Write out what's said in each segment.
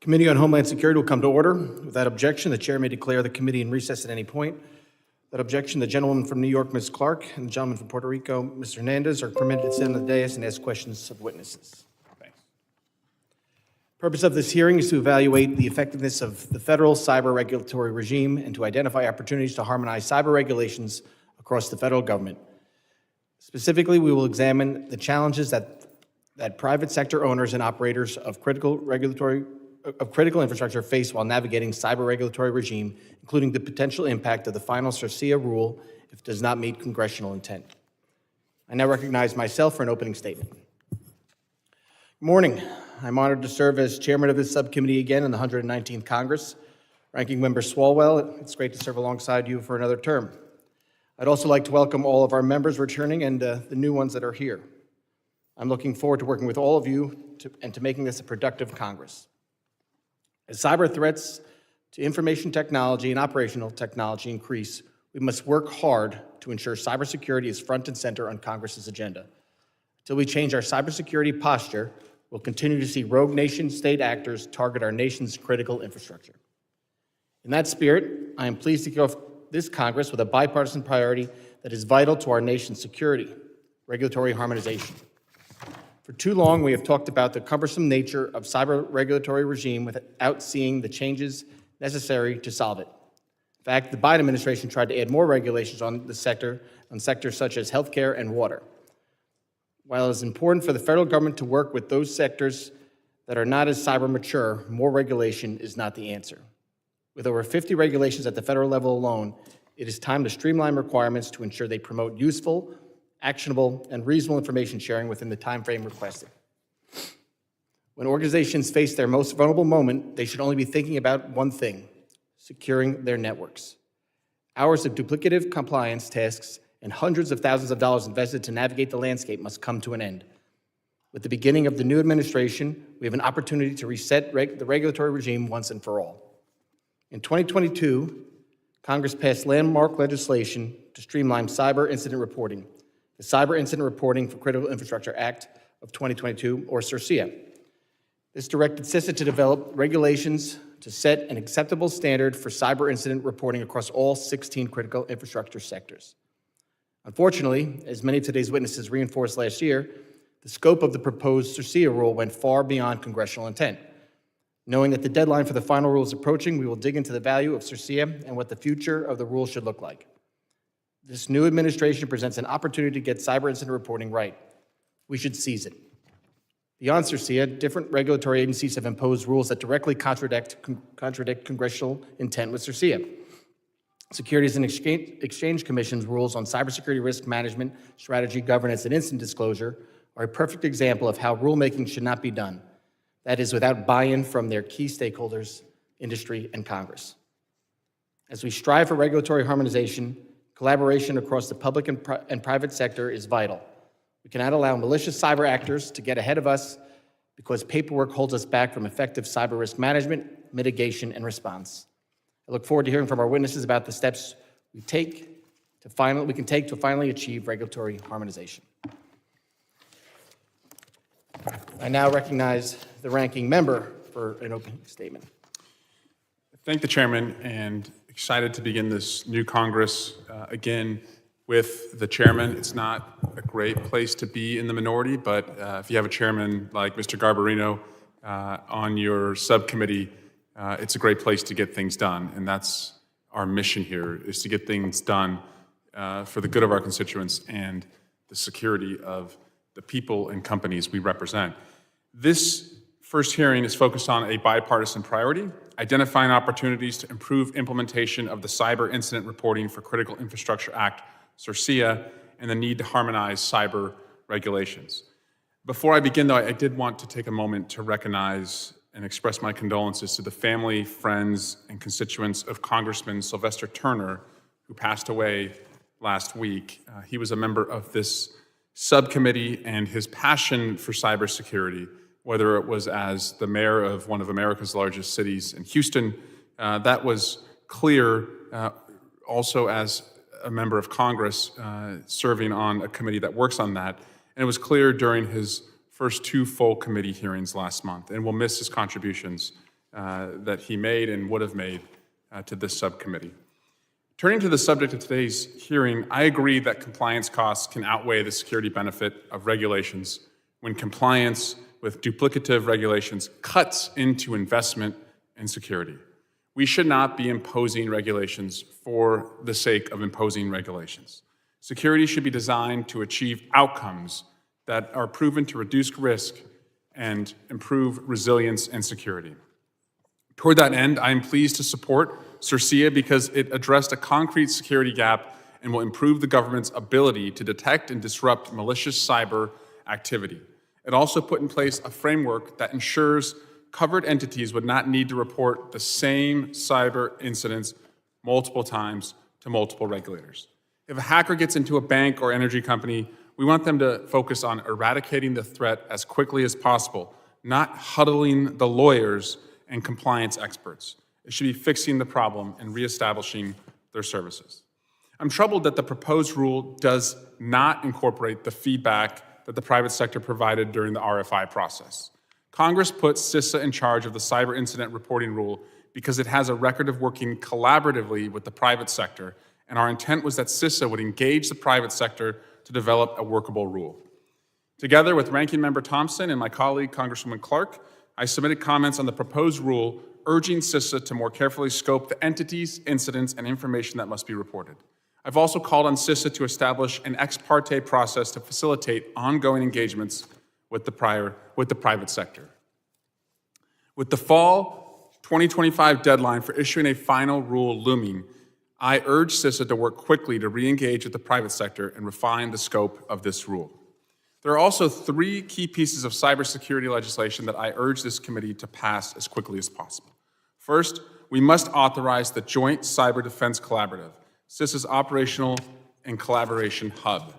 Committee on Homeland Security will come to order. Without objection, the chair may declare the committee in recess at any point. Without objection, the gentlewoman from New York, Ms. Clark, and the gentleman from Puerto Rico, Mr. Hernandez, are permitted to sit on the dais and ask questions of witnesses. Thanks. The purpose of this hearing is to evaluate the effectiveness of the federal cyber regulatory regime and to identify opportunities to harmonize cyber regulations across the federal government. Specifically, we will examine the challenges that private sector owners and operators of critical infrastructure face while navigating cyber regulatory regime, including the potential impact of the final CERCIA rule if it does not meet congressional intent. I now recognize myself for an opening statement. Good morning. I'm honored to serve as chairman of this subcommittee again in the 119th Congress. Ranking Member Swalwell, it's great to serve alongside you for another term. I'd also like to welcome all of our members returning and the new ones that are here. I'm looking forward to working with all of you and to making this a productive Congress. As cyber threats to information technology and operational technology increase, we must work hard to ensure cybersecurity is front and center on Congress's agenda. Until we change our cybersecurity posture, we'll continue to see rogue nation-state actors target our nation's critical infrastructure. In that spirit, I am pleased to kick off this Congress with a bipartisan priority that is vital to our nation's security: regulatory harmonization. For too long, we have talked about the cumbersome nature of cyber regulatory regime without seeing the changes necessary to solve it. In fact, the Biden administration tried to add more regulations on sectors such as healthcare and water. While it is important for the federal government to work with those sectors that are not as cyber mature, more regulation is not the answer. With over 50 regulations at the federal level alone, it is time to streamline requirements to ensure they promote useful, actionable, and reasonable information sharing within the time frame requested. When organizations face their most vulnerable moment, they should only be thinking about one thing: securing their networks. Hours of duplicative compliance tasks and hundreds of thousands of dollars invested to navigate the landscape must come to an end. With the beginning of the new administration, we have an opportunity to reset the regulatory regime once and for all. In 2022, Congress passed landmark legislation to streamline cyber incident reporting, the Cyber Incident Reporting for Critical Infrastructure Act of 2022, or CERCIA. This directed CISA to develop regulations to set an acceptable standard for cyber incident reporting across all 16 critical infrastructure sectors. Unfortunately, as many of today's witnesses reinforced last year, the scope of the proposed CERCIA rule went far beyond congressional intent. Knowing that the deadline for the final rule is approaching, we will dig into the value of CERCIA and what the future of the rule should look like. This new administration presents an opportunity to get cyber incident reporting right. We should seize it. Beyond CERCIA, different regulatory agencies have imposed rules that directly contradict congressional intent with CERCIA. Securities and Exchange Commission's rules on cybersecurity risk management, strategy, governance, and incident disclosure are a perfect example of how rulemaking should not be done. That is, without buy-in from their key stakeholders, industry, and Congress. As we strive for regulatory harmonization, collaboration across the public and private sector is vital. We cannot allow malicious cyber actors to get ahead of us because paperwork holds us back from effective cyber risk management, mitigation, and response. I look forward to hearing from our witnesses about the steps we can take to finally achieve regulatory harmonization. I now recognize the ranking member for an opening statement. Thank the chairman, and excited to begin this new Congress again with the chairman. It's not a great place to be in the minority, but if you have a chairman like Mr. Garbarino on your subcommittee, it's a great place to get things done. And that's our mission here, is to get things done for the good of our constituents and the security of the people and companies we represent. This first hearing is focused on a bipartisan priority: identifying opportunities to improve implementation of the Cyber Incident Reporting for Critical Infrastructure Act, CERCIA, and the need to harmonize cyber regulations. Before I begin, though, I did want to take a moment to recognize and express my condolences to the family, friends, and constituents of Congressman Sylvester Turner, who passed away last week. He was a member of this subcommittee, and his passion for cybersecurity, whether it was as the mayor of one of America's largest cities in Houston, that was clear also as a member of Congress serving on a committee that works on that. And it was clear during his first two full committee hearings last month, and we'll miss his contributions that he made and would have made to this subcommittee. Turning to the subject of today's hearing, I agree that compliance costs can outweigh the security benefit of regulations when compliance with duplicative regulations cuts into investment and security. We should not be imposing regulations for the sake of imposing regulations. Security should be designed to achieve outcomes that are proven to reduce risk and improve resilience and security. Toward that end, I am pleased to support CIRCIA because it addressed a concrete security gap and will improve the government's ability to detect and disrupt malicious cyber activity. It also put in place a framework that ensures covered entities would not need to report the same cyber incidents multiple times to multiple regulators. If a hacker gets into a bank or energy company, we want them to focus on eradicating the threat as quickly as possible, not huddling the lawyers and compliance experts. It should be fixing the problem and reestablishing their services. I'm troubled that the proposed rule does not incorporate the feedback that the private sector provided during the RFI process. Congress put CISA in charge of the cyber incident reporting rule because it has a record of working collaboratively with the private sector, and our intent was that CISA would engage the private sector to develop a workable rule. Together with Ranking Member Thompson and my colleague, Congresswoman Clark, I submitted comments on the proposed rule urging CISA to more carefully scope the entities, incidents, and information that must be reported. I've also called on CISA to establish an ex parte process to facilitate ongoing engagements with the private sector. With the fall 2025 deadline for issuing a final rule looming, I urge CISA to work quickly to re-engage with the private sector and refine the scope of this rule. There are also 3 key pieces of cybersecurity legislation that I urge this committee to pass as quickly as possible. First, we must authorize the Joint Cyber Defense Collaborative, CISA's operational and collaboration hub.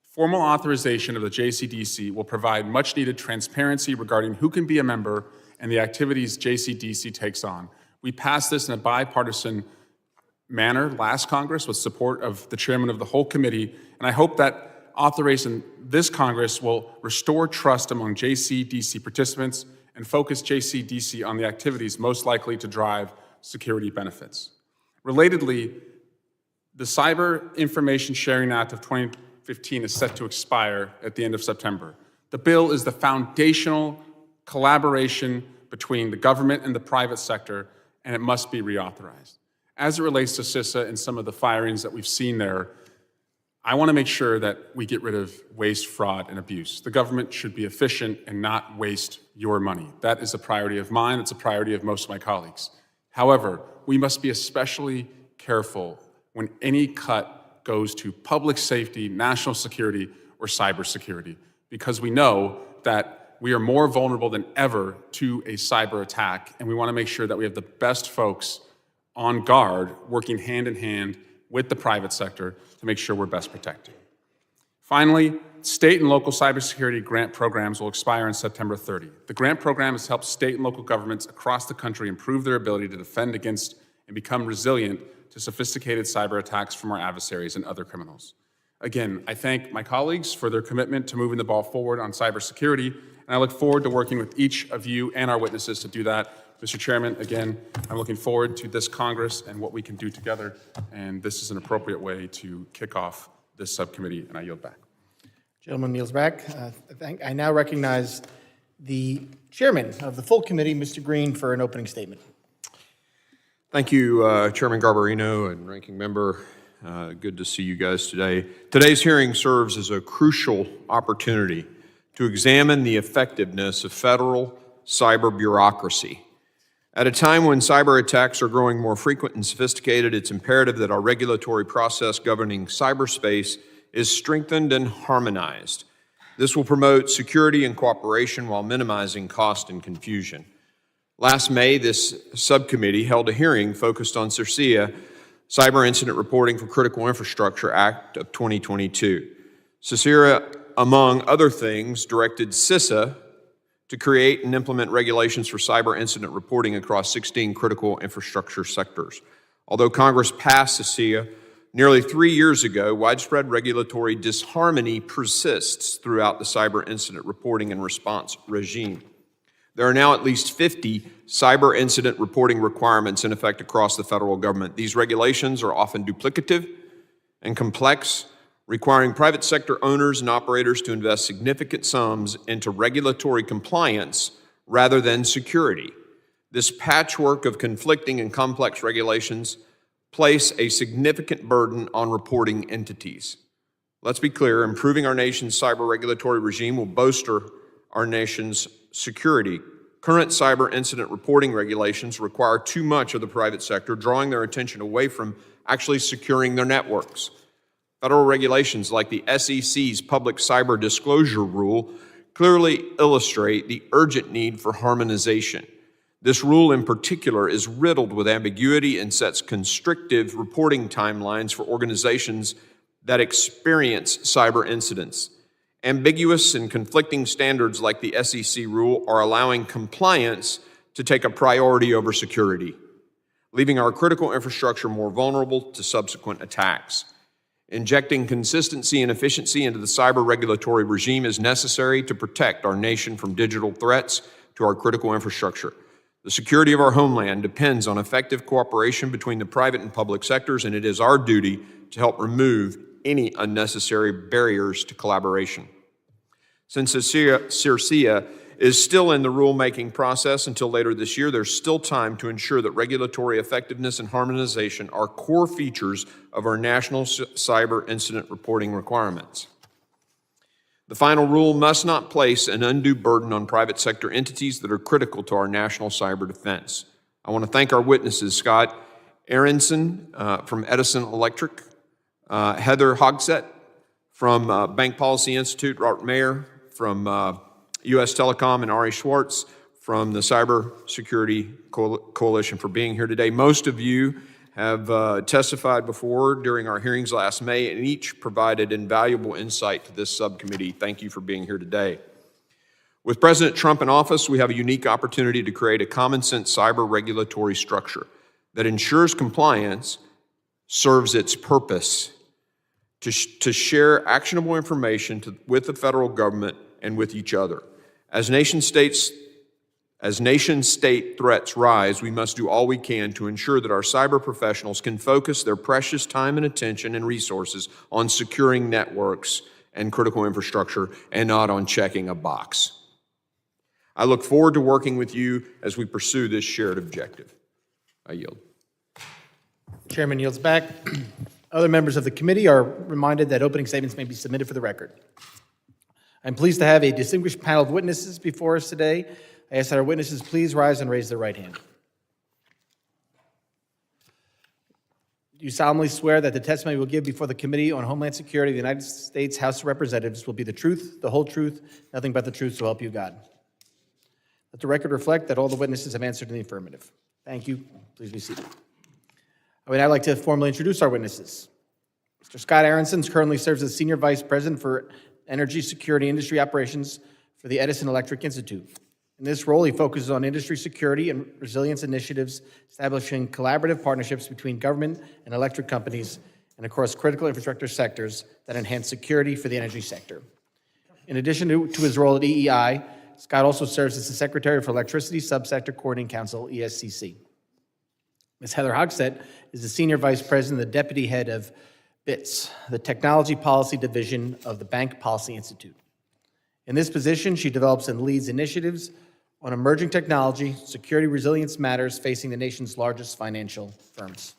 Formal authorization of the JCDC will provide much-needed transparency regarding who can be a member and the activities JCDC takes on. We passed this in a bipartisan manner last Congress with support of the chairman of the whole committee, and I hope that authorization this Congress will restore trust among JCDC participants and focus JCDC on the activities most likely to drive security benefits. Relatedly, the Cyber Information Sharing Act of 2015 is set to expire at the end of September. The bill is the foundational collaboration between the government and the private sector, and it must be reauthorized. As it relates to CISA and some of the firings that we've seen there, I want to make sure that we get rid of waste, fraud, and abuse. The government should be efficient and not waste your money. That is a priority of mine. It's a priority of most of my colleagues. However, we must be especially careful when any cut goes to public safety, national security, or cybersecurity, because we know that we are more vulnerable than ever to a cyber attack, and we want to make sure that we have the best folks on guard working hand in hand with the private sector to make sure we're best protected. Finally, state and local cybersecurity grant programs will expire on September 30. The grant program has helped state and local governments across the country improve their ability to defend against and become resilient to sophisticated cyber attacks from our adversaries and other criminals. Again, I thank my colleagues for their commitment to moving the ball forward on cybersecurity, and I look forward to working with each of you and our witnesses to do that. Mr. Chairman, again, I'm looking forward to this Congress and what we can do together, and this is an appropriate way to kick off this subcommittee, and I yield back. Gentleman yields back. I now recognize the chairman of the full committee, Mr. Green, for an opening statement. Thank you, Chairman Garbarino and Ranking Member. Good to see you guys today. Today's hearing serves as a crucial opportunity to examine the effectiveness of federal cyber bureaucracy. At a time when cyber attacks are growing more frequent and sophisticated, it's imperative that our regulatory process governing cyberspace is strengthened and harmonized. This will promote security and cooperation while minimizing cost and confusion. Last May, this subcommittee held a hearing focused on CIRCIA, Cyber Incident Reporting for Critical Infrastructure Act of 2022. CIRCIA, among other things, directed CISA to create and implement regulations for cyber incident reporting across 16 critical infrastructure sectors. Although Congress passed CIRCIA nearly 3 years ago, widespread regulatory disharmony persists throughout the cyber incident reporting and response regime. There are now at least 50 cyber incident reporting requirements in effect across the federal government. These regulations are often duplicative and complex, requiring private sector owners and operators to invest significant sums into regulatory compliance rather than security. This patchwork of conflicting and complex regulations place a significant burden on reporting entities. Let's be clear, improving our nation's cyber regulatory regime will bolster our nation's security. Current cyber incident reporting regulations require too much of the private sector, drawing their attention away from actually securing their networks. Federal regulations like the SEC's Public Cyber Disclosure Rule clearly illustrate the urgent need for harmonization. This rule in particular is riddled with ambiguity and sets constrictive reporting timelines for organizations that experience cyber incidents. Ambiguous and conflicting standards like the SEC rule are allowing compliance to take a priority over security, leaving our critical infrastructure more vulnerable to subsequent attacks. Injecting consistency and efficiency into the cyber regulatory regime is necessary to protect our nation from digital threats to our critical infrastructure. The security of our homeland depends on effective cooperation between the private and public sectors, and it is our duty to help remove any unnecessary barriers to collaboration. Since CIRCIA is still in the rulemaking process until later this year, there's still time to ensure that regulatory effectiveness and harmonization are core features of our national cyber incident reporting requirements. The final rule must not place an undue burden on private sector entities that are critical to our national cyber defense. I want to thank our witnesses, Scott Aronson from Edison Electric, Heather Hogsett from Bank Policy Institute, Robert Mayer from U.S. Telecom, and Ari Schwartz from the Cybersecurity Coalition for being here today. Most of you have testified before during our hearings last May, and each provided invaluable insight to this subcommittee. Thank you for being here today. With President Trump in office, we have a unique opportunity to create a common-sense cyber regulatory structure that ensures compliance serves its purpose to share actionable information with the federal government and with each other. As nation-state threats rise, we must do all we can to ensure that our cyber professionals can focus their precious time and attention and resources on securing networks and critical infrastructure and not on checking a box. I look forward to working with you as we pursue this shared objective. I yield. Chairman yields back. Other members of the committee are reminded that opening statements may be submitted for the record. I'm pleased to have a distinguished panel of witnesses before us today. I ask that our witnesses please rise and raise their right hand. Do you solemnly swear that the testimony you will give before the Committee on Homeland Security of the United States House of Representatives will be the truth, the whole truth, nothing but the truth, so help you God? Let the record reflect that all the witnesses have answered in the affirmative. Thank you. Please be seated. I would now like to formally introduce our witnesses. Mr. Scott Aronson currently serves as Senior Vice President for Energy Security Industry Operations for the Edison Electric Institute. In this role, he focuses on industry security and resilience initiatives, establishing collaborative partnerships between government and electric companies and across critical infrastructure sectors that enhance security for the energy sector. In addition to his role at EEI, Scott also serves as the Secretary for Electricity Subsector Coordinating Council, ESCC. Ms. Heather Hogsett is the Senior Vice President and the Deputy Head of BITS, the Technology Policy Division of the Bank Policy Institute. In this position, she develops and leads initiatives on emerging technology, security resilience matters facing the nation's largest financial firms.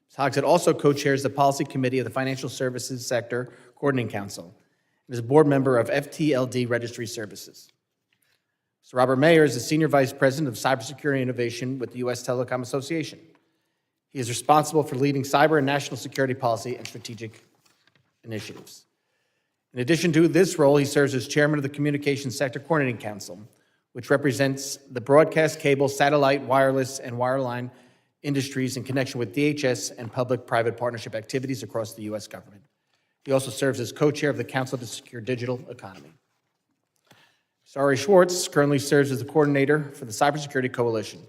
Ms. Hogsett also co-chairs the Policy Committee of the Financial Services Sector Coordinating Council and is a board member of FTLD Registry Services. Mr. Robert Mayer is the Senior Vice President of Cybersecurity Innovation with the U.S. Telecom Association. He is responsible for leading cyber and national security policy and strategic initiatives. In addition to this role, he serves as chairman of the Communications Sector Coordinating Council, which represents the broadcast, cable, satellite, wireless, and wireline industries in connection with DHS and public-private partnership activities across the U.S. government. He also serves as co-chair of the Council to Secure Digital Economy. Ari Schwartz currently serves as the coordinator for the Cybersecurity Coalition.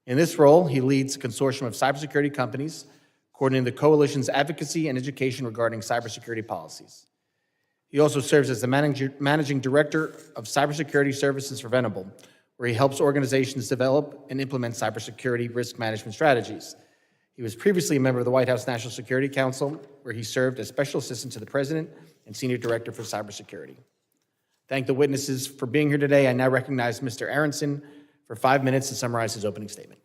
In this role, he leads a consortium of cybersecurity companies, coordinating the coalition's advocacy and education regarding cybersecurity policies. He also serves as the managing director of cybersecurity services for Venable, where he helps organizations develop and implement cybersecurity risk management strategies. He was previously a member of the White House National Security Council, where he served as Special Assistant to the President and Senior Director for Cybersecurity. Thank the witnesses for being here today. I now recognize Mr. Aronson for 5 minutes to summarize his opening statement.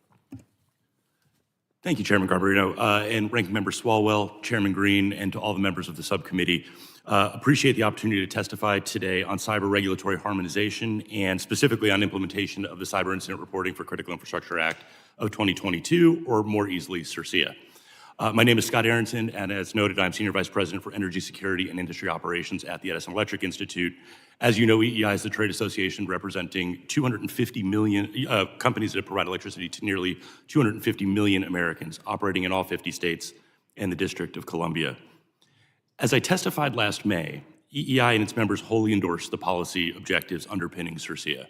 Thank you, Chairman Garbarino, and Ranking Member Swalwell, Chairman Green, and to all the members of the subcommittee. Appreciate the opportunity to testify today on cyber regulatory harmonization and specifically on implementation of the Cyber Incident Reporting for Critical Infrastructure Act of 2022, or more easily, CIRCIA. My name is Scott Aronson, and as noted, I'm Senior Vice President for Energy Security and Industry Operations at the Edison Electric Institute. As you know, EEI is the trade association representing 250 million companies that provide electricity to nearly 250 million Americans, operating in all 50 states and the District of Columbia. As I testified last May, EEI and its members wholly endorse the policy objectives underpinning CIRCIA.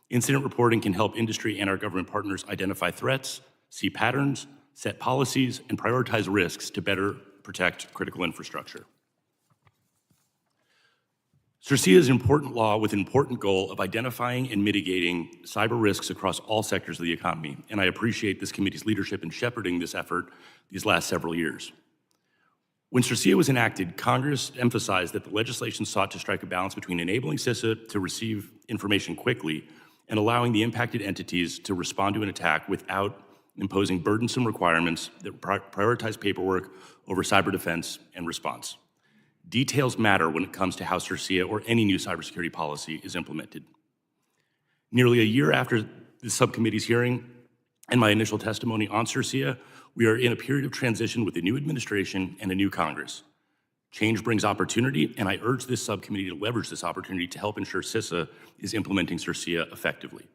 Incident reporting can help industry and our government partners identify threats, see patterns, set policies, and prioritize risks to better protect critical infrastructure. CIRCIA is an important law with an important goal of identifying and mitigating cyber risks across all sectors of the economy, and I appreciate this committee's leadership in shepherding this effort these last several years. When CIRCIA was enacted, Congress emphasized that the legislation sought to strike a balance between enabling CISA to receive information quickly and allowing the impacted entities to respond to an attack without imposing burdensome requirements that prioritize paperwork over cyber defense and response. Details matter when it comes to how CIRCIA or any new cybersecurity policy is implemented. Nearly a year after the subcommittee's hearing and my initial testimony on CIRCIA, we are in a period of transition with a new administration and a new Congress. Change brings opportunity, and I urge this subcommittee to leverage this opportunity to help ensure CISA is implementing CIRCIA effectively.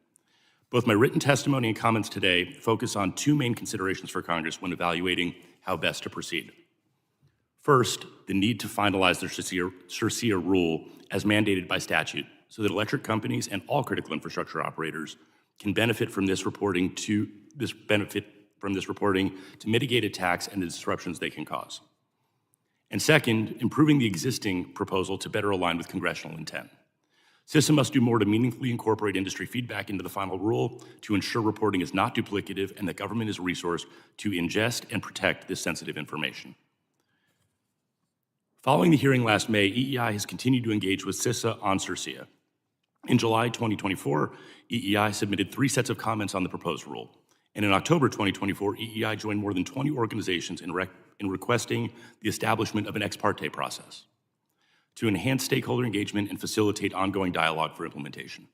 Both my written testimony and comments today focus on two main considerations for Congress when evaluating how best to proceed. First, the need to finalize the CIRCIA rule as mandated by statute so that electric companies and all critical infrastructure operators can benefit from this reporting to mitigate attacks and the disruptions they can cause. And second, improving the existing proposal to better align with congressional intent. CISA must do more to meaningfully incorporate industry feedback into the final rule to ensure reporting is not duplicative and that government is resourced to ingest and protect this sensitive information. Following the hearing last May, EEI has continued to engage with CISA on CIRCIA. In July 2024, EEI submitted 3 sets of comments on the proposed rule. And in October 2024, EEI joined more than 20 organizations in requesting the establishment of an ex parte process to enhance stakeholder engagement and facilitate ongoing dialogue for implementation.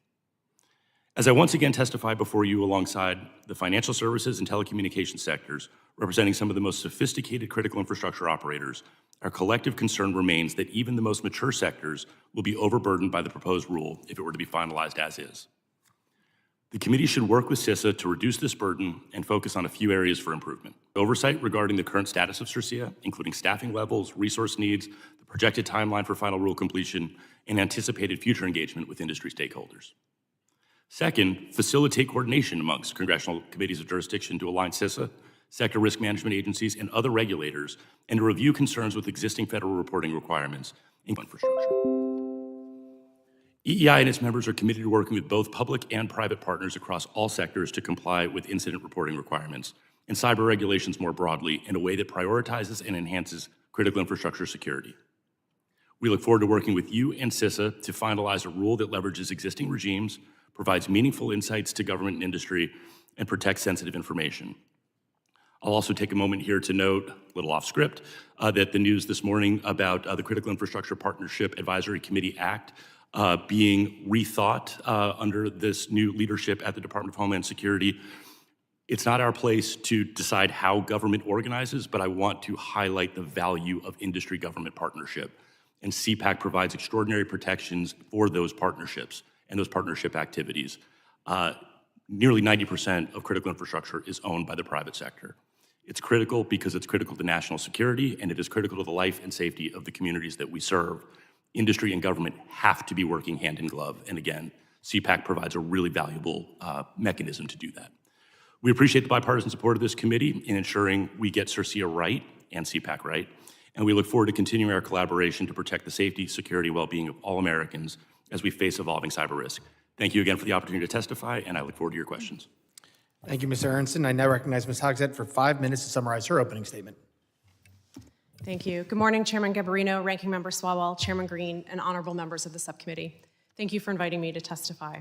As I once again testify before you alongside the financial services and telecommunications sectors, representing some of the most sophisticated critical infrastructure operators, our collective concern remains that even the most mature sectors will be overburdened by the proposed rule if it were to be finalized as is. The committee should work with CISA to reduce this burden and focus on a few areas for improvement. Oversight regarding the current status of CIRCIA, including staffing levels, resource needs, the projected timeline for final rule completion, and anticipated future engagement with industry stakeholders. Second, facilitate coordination amongst congressional committees of jurisdiction to align CISA, sector risk management agencies, and other regulators, and to review concerns with existing federal reporting requirements in infrastructure. EEI and its members are committed to working with both public and private partners across all sectors to comply with incident reporting requirements and cyber regulations more broadly in a way that prioritizes and enhances critical infrastructure security. We look forward to working with you and CISA to finalize a rule that leverages existing regimes, provides meaningful insights to government and industry, and protects sensitive information. I'll also take a moment here to note, a little off script, that the news this morning about the Critical Infrastructure Partnership Advisory Committee Act being rethought under this new leadership at the Department of Homeland Security. It's not our place to decide how government organizes, but I want to highlight the value of industry-government partnership. And CPAC provides extraordinary protections for those partnerships and those partnership activities. Nearly 90% of critical infrastructure is owned by the private sector. It's critical because it's critical to national security, and it is critical to the life and safety of the communities that we serve. Industry and government have to be working hand in glove, and again, CPAC provides a really valuable mechanism to do that. We appreciate the bipartisan support of this committee in ensuring we get CIRCIA right and CPAC right, and we look forward to continuing our collaboration to protect the safety, security, well-being of all Americans as we face evolving cyber risk. Thank you again for the opportunity to testify, and I look forward to your questions. Thank you, Mr. Aronson. I now recognize Ms. Hogsett for 5 minutes to summarize her opening statement. Thank you. Good morning, Chairman Garbarino, Ranking Member Swalwell, Chairman Green, and honorable members of the subcommittee. Thank you for inviting me to testify.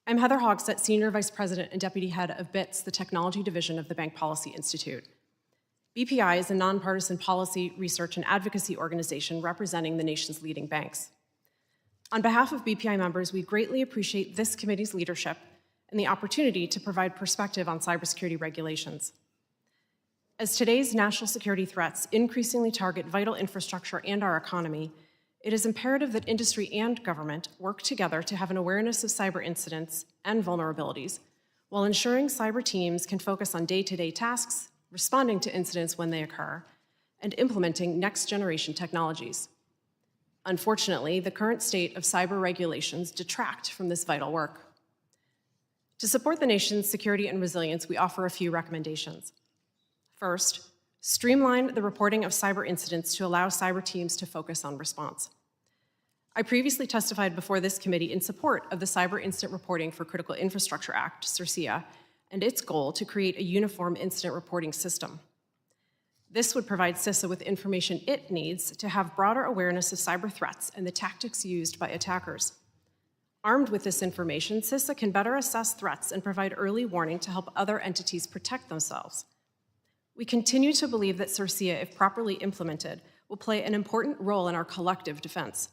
I'm Heather Hogsett, Senior Vice President and Deputy Head of BITS, the Technology Division of the Bank Policy Institute. BPI is a nonpartisan policy, research, and advocacy organization representing the nation's leading banks. On behalf of BPI members, we greatly appreciate this committee's leadership and the opportunity to provide perspective on cybersecurity regulations. As today's national security threats increasingly target vital infrastructure and our economy, it is imperative that industry and government work together to have an awareness of cyber incidents and vulnerabilities, while ensuring cyber teams can focus on day-to-day tasks, responding to incidents when they occur, and implementing next-generation technologies. Unfortunately, the current state of cyber regulations detract from this vital work. To support the nation's security and resilience, we offer a few recommendations. First, streamline the reporting of cyber incidents to allow cyber teams to focus on response. I previously testified before this committee in support of the Cyber Incident Reporting for Critical Infrastructure Act, CIRCIA, and its goal to create a uniform incident reporting system. This would provide CISA with information it needs to have broader awareness of cyber threats and the tactics used by attackers. Armed with this information, CISA can better assess threats and provide early warning to help other entities protect themselves. We continue to believe that CIRCIA, if properly implemented, will play an important role in our collective defense.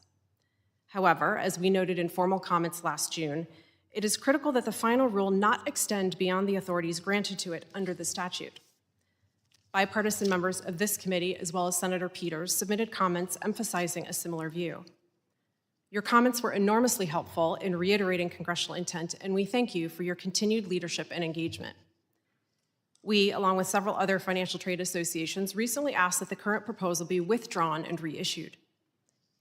However, as we noted in formal comments last June, it is critical that the final rule not extend beyond the authorities granted to it under the statute. Bipartisan members of this committee, as well as Senator Peters, submitted comments emphasizing a similar view. Your comments were enormously helpful in reiterating congressional intent, and we thank you for your continued leadership and engagement. We, along with several other financial trade associations, recently asked that the current proposal be withdrawn and reissued.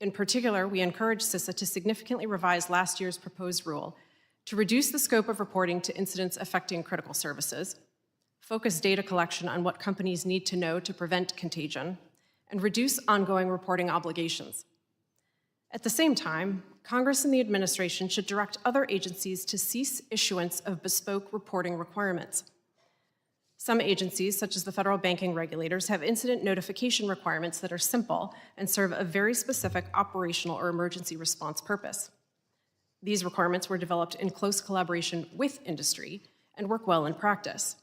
In particular, we encouraged CISA to significantly revise last year's proposed rule to reduce the scope of reporting to incidents affecting critical services, focus data collection on what companies need to know to prevent contagion, and reduce ongoing reporting obligations. At the same time, Congress and the administration should direct other agencies to cease issuance of bespoke reporting requirements. Some agencies, such as the federal banking regulators, have incident notification requirements that are simple and serve a very specific operational or emergency response purpose. These requirements were developed in close collaboration with industry and work well in practice.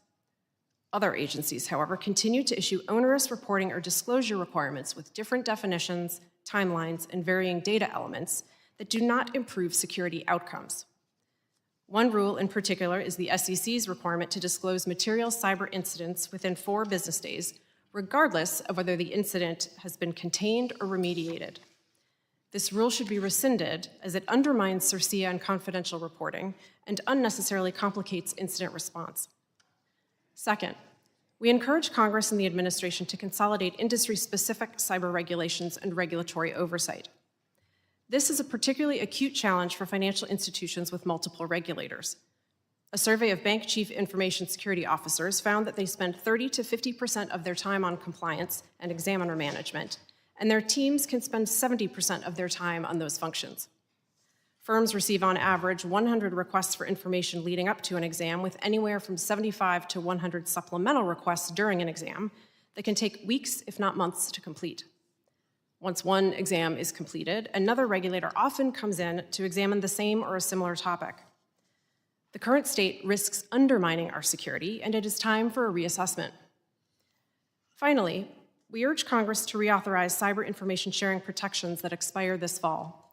Other agencies, however, continue to issue onerous reporting or disclosure requirements with different definitions, timelines, and varying data elements that do not improve security outcomes. One rule in particular is the SEC's requirement to disclose material cyber incidents within 4 business days, regardless of whether the incident has been contained or remediated. This rule should be rescinded as it undermines CIRCIA and confidential reporting and unnecessarily complicates incident response. Second, we encourage Congress and the administration to consolidate industry-specific cyber regulations and regulatory oversight. This is a particularly acute challenge for financial institutions with multiple regulators. A survey of bank chief information security officers found that they spend 30 to 50% of their time on compliance and examiner management, and their teams can spend 70% of their time on those functions. Firms receive on average 100 requests for information leading up to an exam, with anywhere from 75 to 100 supplemental requests during an exam that can take weeks, if not months, to complete. Once one exam is completed, another regulator often comes in to examine the same or a similar topic. The current state risks undermining our security, and it is time for a reassessment. Finally, we urge Congress to reauthorize cyber information sharing protections that expire this fall.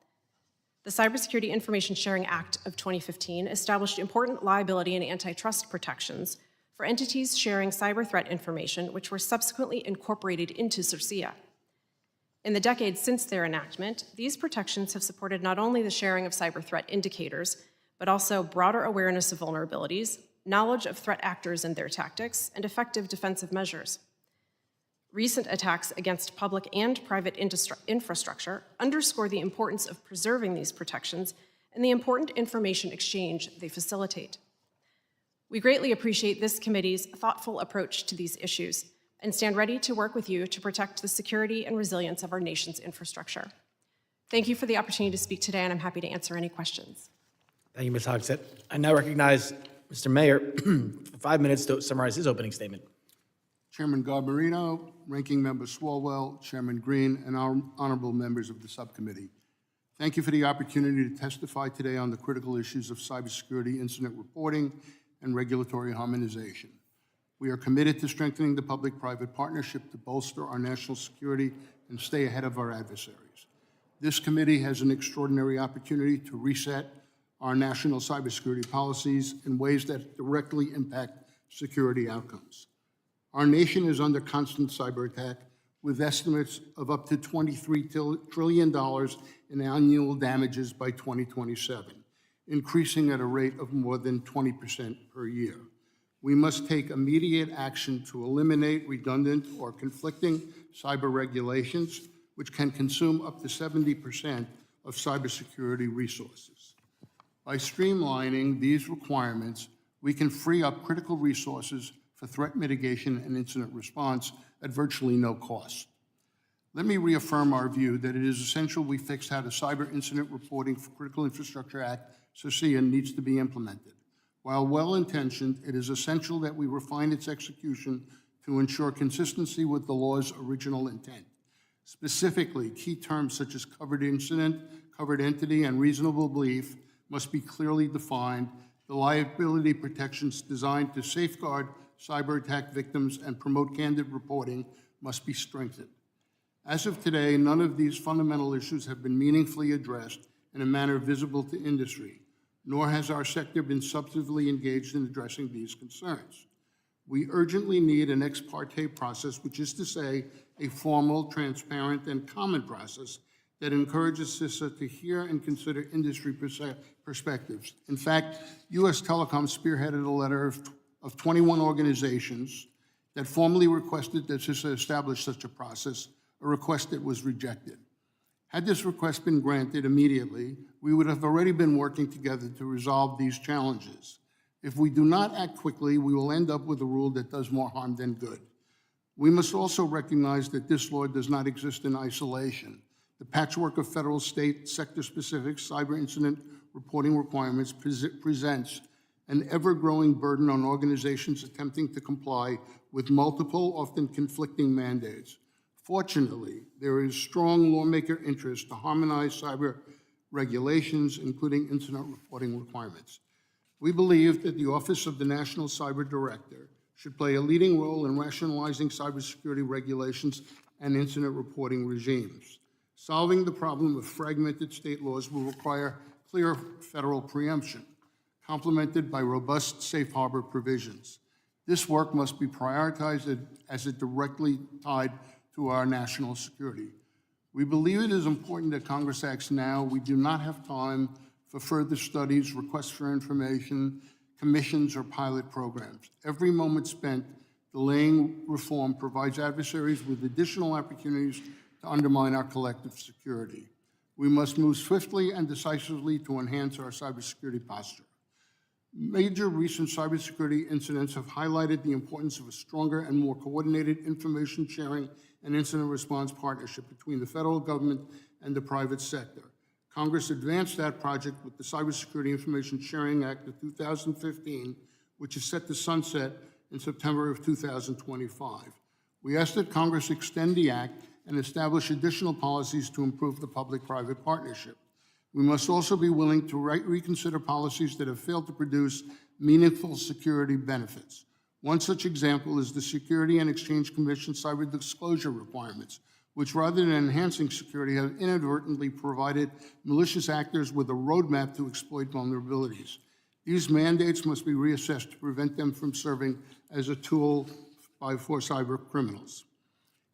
The Cybersecurity Information Sharing Act of 2015 established important liability and antitrust protections for entities sharing cyber threat information, which were subsequently incorporated into CIRCIA. In the decades since their enactment, these protections have supported not only the sharing of cyber threat indicators, but also broader awareness of vulnerabilities, knowledge of threat actors and their tactics, and effective defensive measures. Recent attacks against public and private infrastructure underscore the importance of preserving these protections and the important information exchange they facilitate. We greatly appreciate this committee's thoughtful approach to these issues and stand ready to work with you to protect the security and resilience of our nation's infrastructure. Thank you for the opportunity to speak today, and I'm happy to answer any questions. Thank you, Ms. Hogsett. I now recognize Mr. Mayor for 5 minutes to summarize his opening statement. Chairman Garbarino, Ranking Member Swalwell, Chairman Green, and our honorable members of the subcommittee. Thank you for the opportunity to testify today on the critical issues of cybersecurity incident reporting and regulatory harmonization. We are committed to strengthening the public-private partnership to bolster our national security and stay ahead of our adversaries. This committee has an extraordinary opportunity to reset our national cybersecurity policies in ways that directly impact security outcomes. Our nation is under constant cyber attack, with estimates of up to $23 trillion in annual damages by 2027, increasing at a rate of more than 20% per year. We must take immediate action to eliminate redundant or conflicting cyber regulations, which can consume up to 70% of cybersecurity resources. By streamlining these requirements, we can free up critical resources for threat mitigation and incident response at virtually no cost. Let me reaffirm our view that it is essential we fix how the Cyber Incident Reporting for Critical Infrastructure Act, SIRCIA, needs to be implemented. While well-intentioned, it is essential that we refine its execution to ensure consistency with the law's original intent. Specifically, key terms such as covered incident, covered entity, and reasonable belief must be clearly defined. The liability protections designed to safeguard cyber attack victims and promote candid reporting must be strengthened. As of today, none of these fundamental issues have been meaningfully addressed in a manner visible to industry, nor has our sector been substantively engaged in addressing these concerns. We urgently need an ex parte process, which is to say, a formal, transparent, and common process that encourages CISA to hear and consider industry perspectives. In fact, U.S. Telecom spearheaded a letter of 21 organizations that formally requested that CISA establish such a process, a request that was rejected. Had this request been granted immediately, we would have already been working together to resolve these challenges. If we do not act quickly, we will end up with a rule that does more harm than good. We must also recognize that this law does not exist in isolation. The patchwork of federal, state, sector-specific cyber incident reporting requirements presents an ever-growing burden on organizations attempting to comply with multiple, often conflicting mandates. Fortunately, there is strong lawmaker interest to harmonize cyber regulations, including incident reporting requirements. We believe that the Office of the National Cyber Director should play a leading role in rationalizing cybersecurity regulations and incident reporting regimes. Solving the problem of fragmented state laws will require clear federal preemption, complemented by robust safe harbor provisions. This work must be prioritized as it directly tied to our national security. We believe it is important that Congress acts now. We do not have time for further studies, requests for information, commissions, or pilot programs. Every moment spent delaying reform provides adversaries with additional opportunities to undermine our collective security. We must move swiftly and decisively to enhance our cybersecurity posture. Major recent cybersecurity incidents have highlighted the importance of a stronger and more coordinated information sharing and incident response partnership between the federal government and the private sector. Congress advanced that project with the Cybersecurity Information Sharing Act of 2015, which is set to sunset in September of 2025. We ask that Congress extend the act and establish additional policies to improve the public-private partnership. We must also be willing to reconsider policies that have failed to produce meaningful security benefits. One such example is the Security and Exchange Commission cyber disclosure requirements, which rather than enhancing security have inadvertently provided malicious actors with a roadmap to exploit vulnerabilities. These mandates must be reassessed to prevent them from serving as a tool for cyber criminals.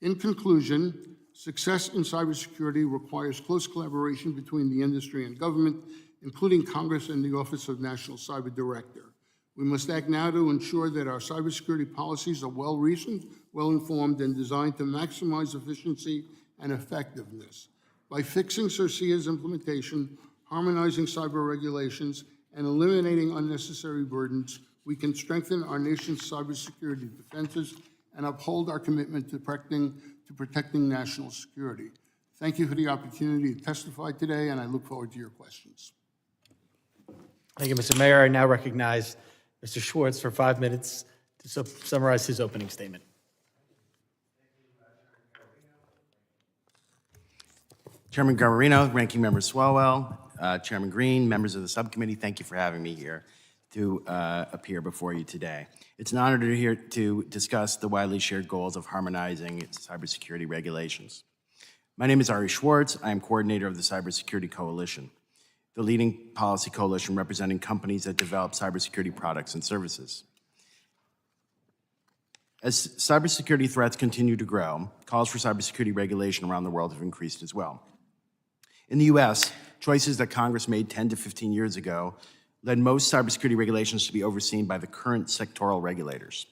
In conclusion, success in cybersecurity requires close collaboration between the industry and government, including Congress and the Office of National Cyber Director. We must act now to ensure that our cybersecurity policies are well-reasoned, well-informed, and designed to maximize efficiency and effectiveness. By fixing CIRCIA's implementation, harmonizing cyber regulations, and eliminating unnecessary burdens, we can strengthen our nation's cybersecurity defenses and uphold our commitment to protecting national security. Thank you for the opportunity to testify today, and I look forward to your questions. Thank you, Mr. Mayor. I now recognize Mr. Schwartz for 5 minutes to summarize his opening statement. Chairman Garbarino, Ranking Member Swalwell, Chairman Green, members of the subcommittee, thank you for having me here to appear before you today. It's an honor to be here to discuss the widely shared goals of harmonizing cybersecurity regulations. My name is Ari Schwartz. I am coordinator of the Cybersecurity Coalition, the leading policy coalition representing companies that develop cybersecurity products and services. As cybersecurity threats continue to grow, calls for cybersecurity regulation around the world have increased as well. In the US, choices that Congress made 10 to 15 years ago led most cybersecurity regulations to be overseen by the current sectoral regulators.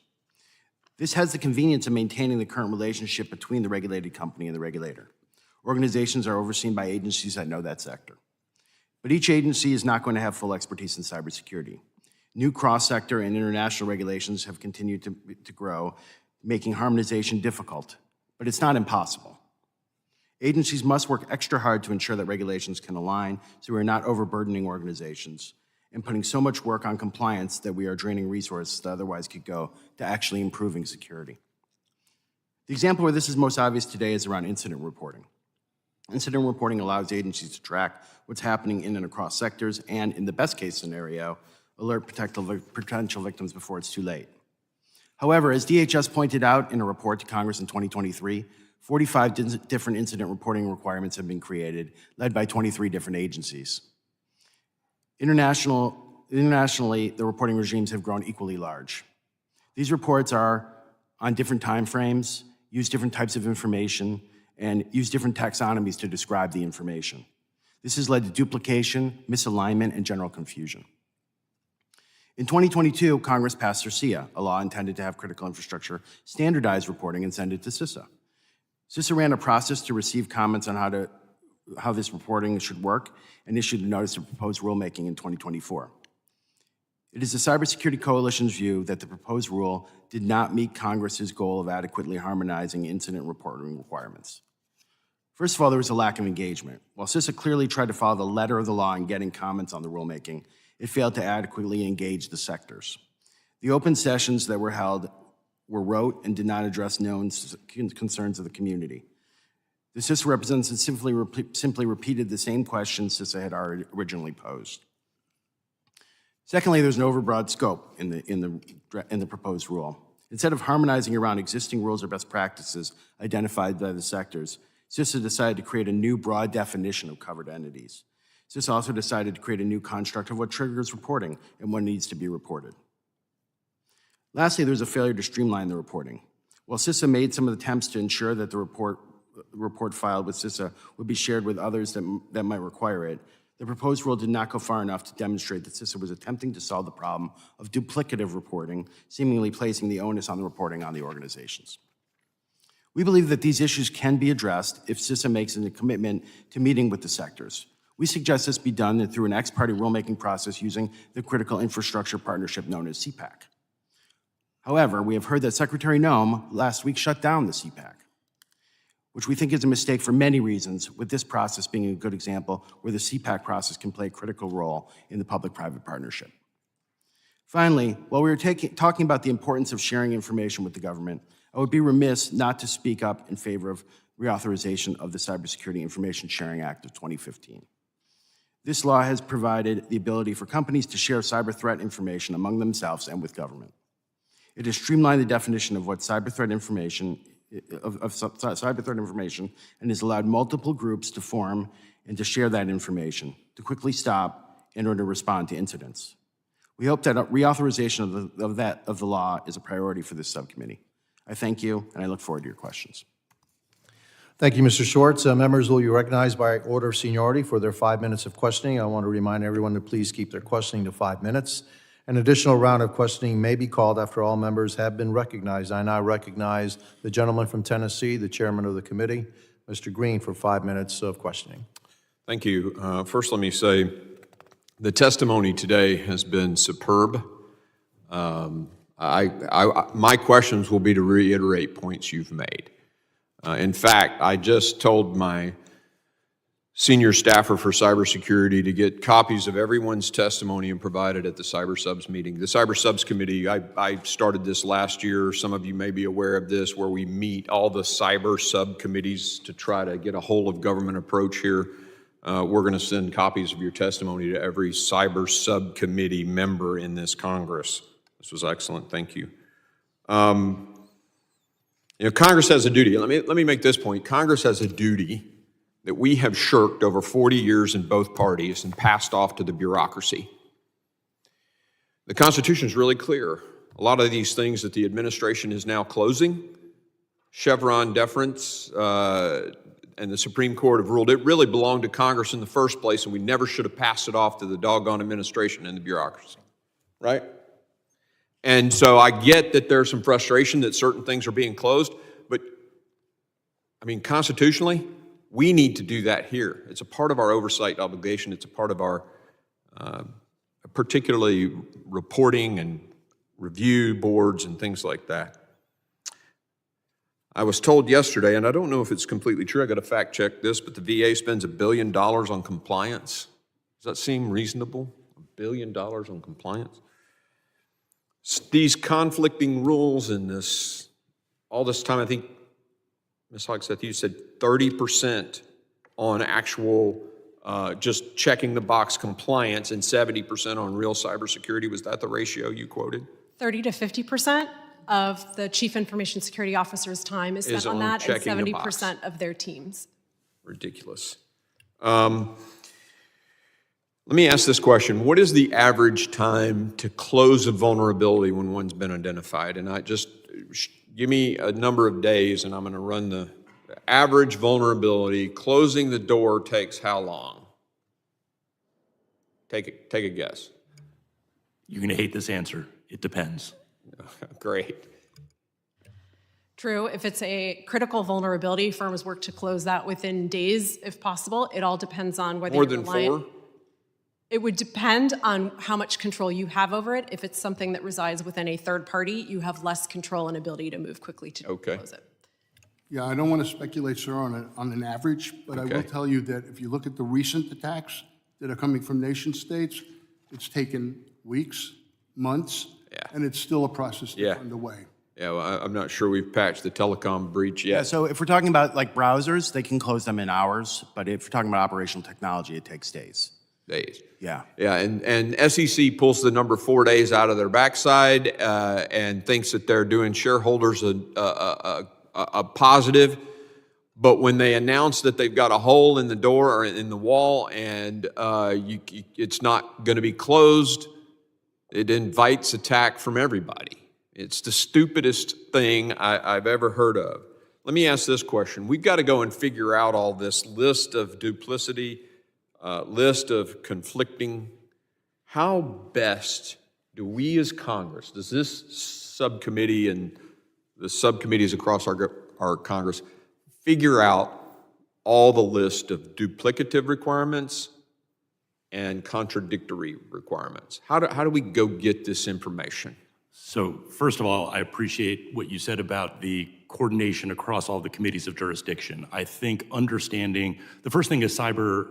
This has the convenience of maintaining the current relationship between the regulated company and the regulator. Organizations are overseen by agencies that know that sector. But each agency is not going to have full expertise in cybersecurity. New cross-sector and international regulations have continued to grow, making harmonization difficult, but it's not impossible. Agencies must work extra hard to ensure that regulations can align so we're not overburdening organizations and putting so much work on compliance that we are draining resources that otherwise could go to actually improving security. The example where this is most obvious today is around incident reporting. Incident reporting allows agencies to track what's happening in and across sectors and, in the best case scenario, alert potential victims before it's too late. However, as DHS pointed out in a report to Congress in 2023, 45 different incident reporting requirements have been created, led by 23 different agencies. Internationally, the reporting regimes have grown equally large. These reports are on different time frames, use different types of information, and use different taxonomies to describe the information. This has led to duplication, misalignment, and general confusion. In 2022, Congress passed CIRCIA, a law intended to have critical infrastructure standardize reporting and send it to CISA. CISA ran a process to receive comments on how this reporting should work and issued a notice of proposed rulemaking in 2024. It is the Cybersecurity Coalition's view that the proposed rule did not meet Congress's goal of adequately harmonizing incident reporting requirements. First of all, there was a lack of engagement. While CISA clearly tried to follow the letter of the law in getting comments on the rulemaking, it failed to adequately engage the sectors. The open sessions that were held were rote and did not address known concerns of the community. The CISA representatives simply repeated the same questions CISA had originally posed. Secondly, there's an overbroad scope in the proposed rule. Instead of harmonizing around existing rules or best practices identified by the sectors, CISA decided to create a new broad definition of covered entities. CISA also decided to create a new construct of what triggers reporting and what needs to be reported. Lastly, there's a failure to streamline the reporting. While CISA made some attempts to ensure that the report filed with CISA would be shared with others that might require it, the proposed rule did not go far enough to demonstrate that CISA was attempting to solve the problem of duplicative reporting, seemingly placing the onus on the reporting on the organizations. We believe that these issues can be addressed if CISA makes a commitment to meeting with the sectors. We suggest this be done through an ex-parte rulemaking process using the Critical Infrastructure Partnership known as CPAC. However, we have heard that Secretary Noem last week shut down the CPAC, which we think is a mistake for many reasons, with this process being a good example where the CPAC process can play a critical role in the public-private partnership. Finally, while we were talking about the importance of sharing information with the government, I would be remiss not to speak up in favor of reauthorization of the Cybersecurity Information Sharing Act of 2015. This law has provided the ability for companies to share cyber threat information among themselves and with government. It has streamlined the definition of what cyber threat information and has allowed multiple groups to form and to share that information, to quickly stop in order to respond to incidents. We hope that reauthorization of the law is a priority for this subcommittee. I thank you, and I look forward to your questions. Thank you, Mr. Schwartz. Members will be recognized by order of seniority for their 5 minutes of questioning. I want to remind everyone to please keep their questioning to 5 minutes. An additional round of questioning may be called after all members have been recognized. I now recognize the gentleman from Tennessee, the chairman of the committee, Mr. Green, for 5 minutes of questioning. Thank you. First, let me say the testimony today has been superb. My questions will be to reiterate points you've made. In fact, I just told my senior staffer for cybersecurity to get copies of everyone's testimony and provide it at the Cyber Subs meeting. The Cyber Subs Committee, I started this last year. Some of you may be aware of this, where we meet all the cyber subcommittees to try to get a whole of government approach here. We're going to send copies of your testimony to every cyber subcommittee member in this Congress. This was excellent. Thank you. Congress has a duty. Let me make this point. Congress has a duty that we have shirked over 40 years in both parties and passed off to the bureaucracy. The Constitution is really clear. A lot of these things that the administration is now closing, Chevron deference, and the Supreme Court have ruled it really belonged to Congress in the first place, and we never should have passed it off to the doggone administration and the bureaucracy, right? And so I get that there's some frustration that certain things are being closed, but I mean, constitutionally, we need to do that here. It's a part of our oversight obligation. It's a part of our particularly reporting and review boards and things like that. I was told yesterday, and I don't know if it's completely true, I got to fact check this, but the VA spends $1 billion on compliance. Does that seem reasonable? $1 billion on compliance? These conflicting rules and all this time, I think, Ms. Hogsett, you said 30% on actual just checking the box compliance and 70% on real cybersecurity. Was that the ratio you quoted? 30 to 50% of the Chief Information Security Officer's time is spent on that, and 70% of their teams. Ridiculous. Let me ask this question. What is the average time to close a vulnerability when one's been identified? And give me a number of days and I'm going to run the average vulnerability. Closing the door takes how long? Take a guess. You're going to hate this answer. It depends. Great. True. If it's a critical vulnerability, firms work to close that within days, if possible. It all depends on whether More you're than reliant. 4? It would depend on how much control you have over it. If it's something that resides within a third party, you have less control and ability to move quickly to close it. Yeah, I don't want to speculate, sir, on an average, but I will tell you that if you look at the recent attacks that are coming from nation states, it's taken weeks, months, and it's still a process that's underway. Yeah, well, I'm not sure we've patched the telecom breach yet. Yeah, so if we're talking about like browsers, they can close them in hours, but if we're talking about operational technology, it takes days. Days. Yeah. Yeah, and SEC pulls the number 4 days out of their backside and thinks that they're doing shareholders a positive. But when they announce that they've got a hole in the door or in the wall and it's not going to be closed, it invites attack from everybody. It's the stupidest thing I've ever heard of. Let me ask this question. We've got to go and figure out all this list of duplicity, list of conflicting. How best do we as Congress, does this subcommittee and the subcommittees across our Congress figure out all the list of duplicative requirements and contradictory requirements? How do we go get this information? So first of all, I appreciate what you said about the coordination across all the committees of jurisdiction. I think understanding, the first thing a cyber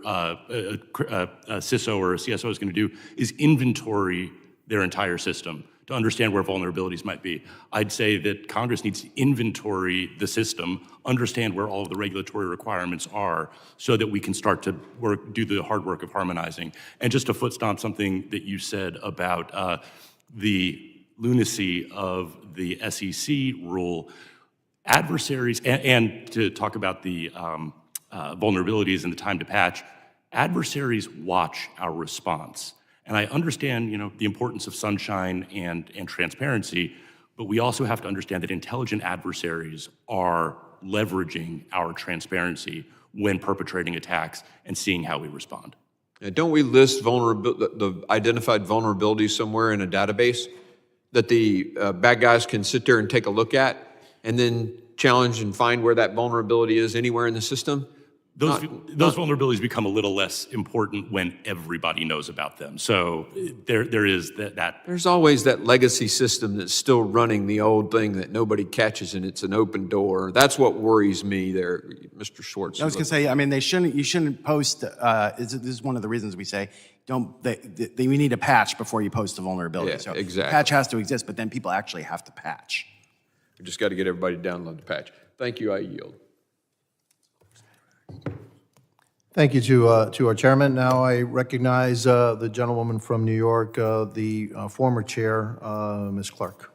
CISO or a CSO is going to do is inventory their entire system to understand where vulnerabilities might be. I'd say that Congress needs to inventory the system, understand where all of the regulatory requirements are so that we can start to do the hard work of harmonizing. And just to foot stomp something that you said about the lunacy of the SEC rule, adversaries, and to talk about the vulnerabilities and the time to patch, adversaries watch our response. And I understand, the importance of sunshine and transparency, but we also have to understand that intelligent adversaries are leveraging our transparency when perpetrating attacks and seeing how we respond. Now, don't we list the identified vulnerabilities somewhere in a database that the bad guys can sit there and take a look at and then challenge and find where that vulnerability is anywhere in the system? Those vulnerabilities become a little less important when everybody knows about them. So there is that. There's always that legacy system that's still running the old thing that nobody catches, and it's an open door. That's what worries me there, Mr. Schwartz. I was going to say, I mean, you shouldn't post, this is one of the reasons we say, we need a patch before you post a vulnerability. Yeah, So exactly. patch has to exist, but then people actually have to patch. We just got to get everybody to download the patch. Thank you, I yield. Thank you to our chairman. Now I recognize the gentlewoman from New York, the former chair, Ms. Clark.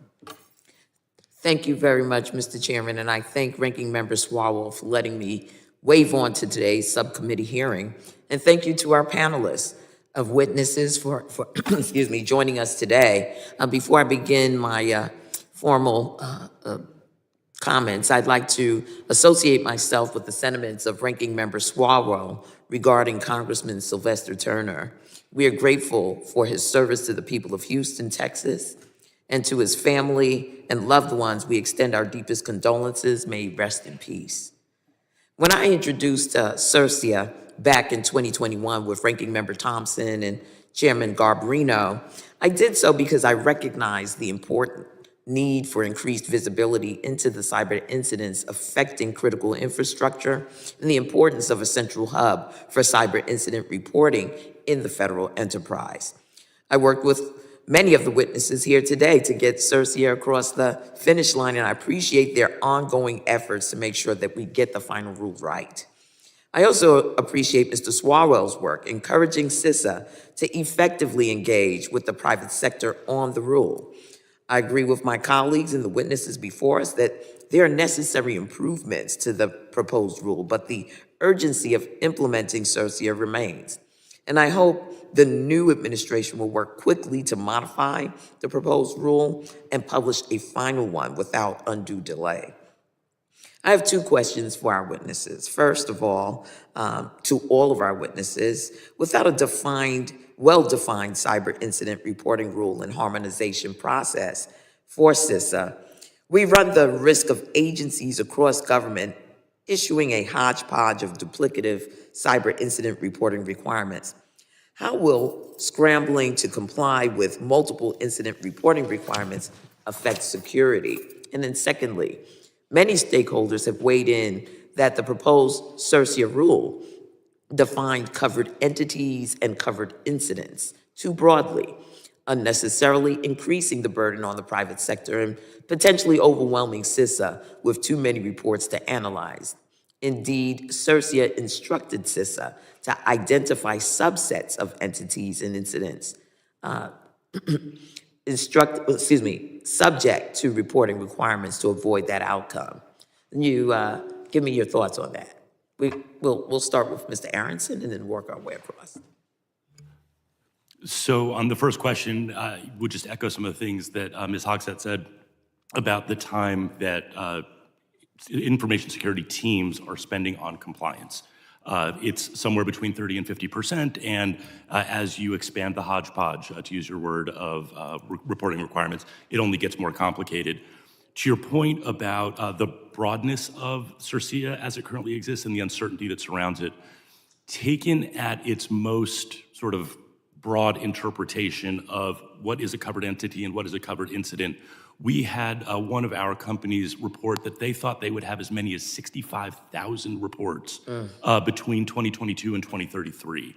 Thank you very much, Mr. Chairman, and I thank Ranking Member Swalwell for letting me waive on to today's subcommittee hearing. And thank you to our panelists of witnesses for excuse me, joining us today. Before I begin my formal comments, I'd like to associate myself with the sentiments of Ranking Member Swalwell regarding Congressman Sylvester Turner. We are grateful for his service to the people of Houston, Texas, and to his family and loved ones. We extend our deepest condolences. May he rest in peace. When I introduced CERCIA back in 2021 with Ranking Member Thompson and Chairman Garbarino, I did so because I recognized the important need for increased visibility into the cyber incidents affecting critical infrastructure and the importance of a central hub for cyber incident reporting in the federal enterprise. I worked with many of the witnesses here today to get CERCIA across the finish line, and I appreciate their ongoing efforts to make sure that we get the final rule right. I also appreciate Mr. Swalwell's work encouraging CISA to effectively engage with the private sector on the rule. I agree with my colleagues and the witnesses before us that there are necessary improvements to the proposed rule, but the urgency of implementing CERCIA remains. And I hope the new administration will work quickly to modify the proposed rule and publish a final one without undue delay. I have two questions for our witnesses. First of all, to all of our witnesses, without a well-defined cyber incident reporting rule and harmonization process for CISA, we run the risk of agencies across government issuing a hodgepodge of duplicative cyber incident reporting requirements. How will scrambling to comply with multiple incident reporting requirements affect security? And then secondly, many stakeholders have weighed in that the proposed CERCIA rule defined covered entities and covered incidents too broadly, unnecessarily increasing the burden on the private sector and potentially overwhelming CISA with too many reports to analyze. Indeed, CERCIA instructed CISA to identify subsets of entities and incidents subject to reporting requirements to avoid that outcome. You give me your thoughts on that. We'll start with Mr. Aronson and then work our way across. So on the first question, I would just echo some of the things that Ms. Hogsett said about the time that information security teams are spending on compliance. It's somewhere between 30 and 50%, and as you expand the hodgepodge, to use your word, of reporting requirements, it only gets more complicated. To your point about the broadness of CERCIA as it currently exists and the uncertainty that surrounds it, taken at its most sort of broad interpretation of what is a covered entity and what is a covered incident, we had one of our companies report that they thought they would have as many as 65,000 reports between 2022 and 2033.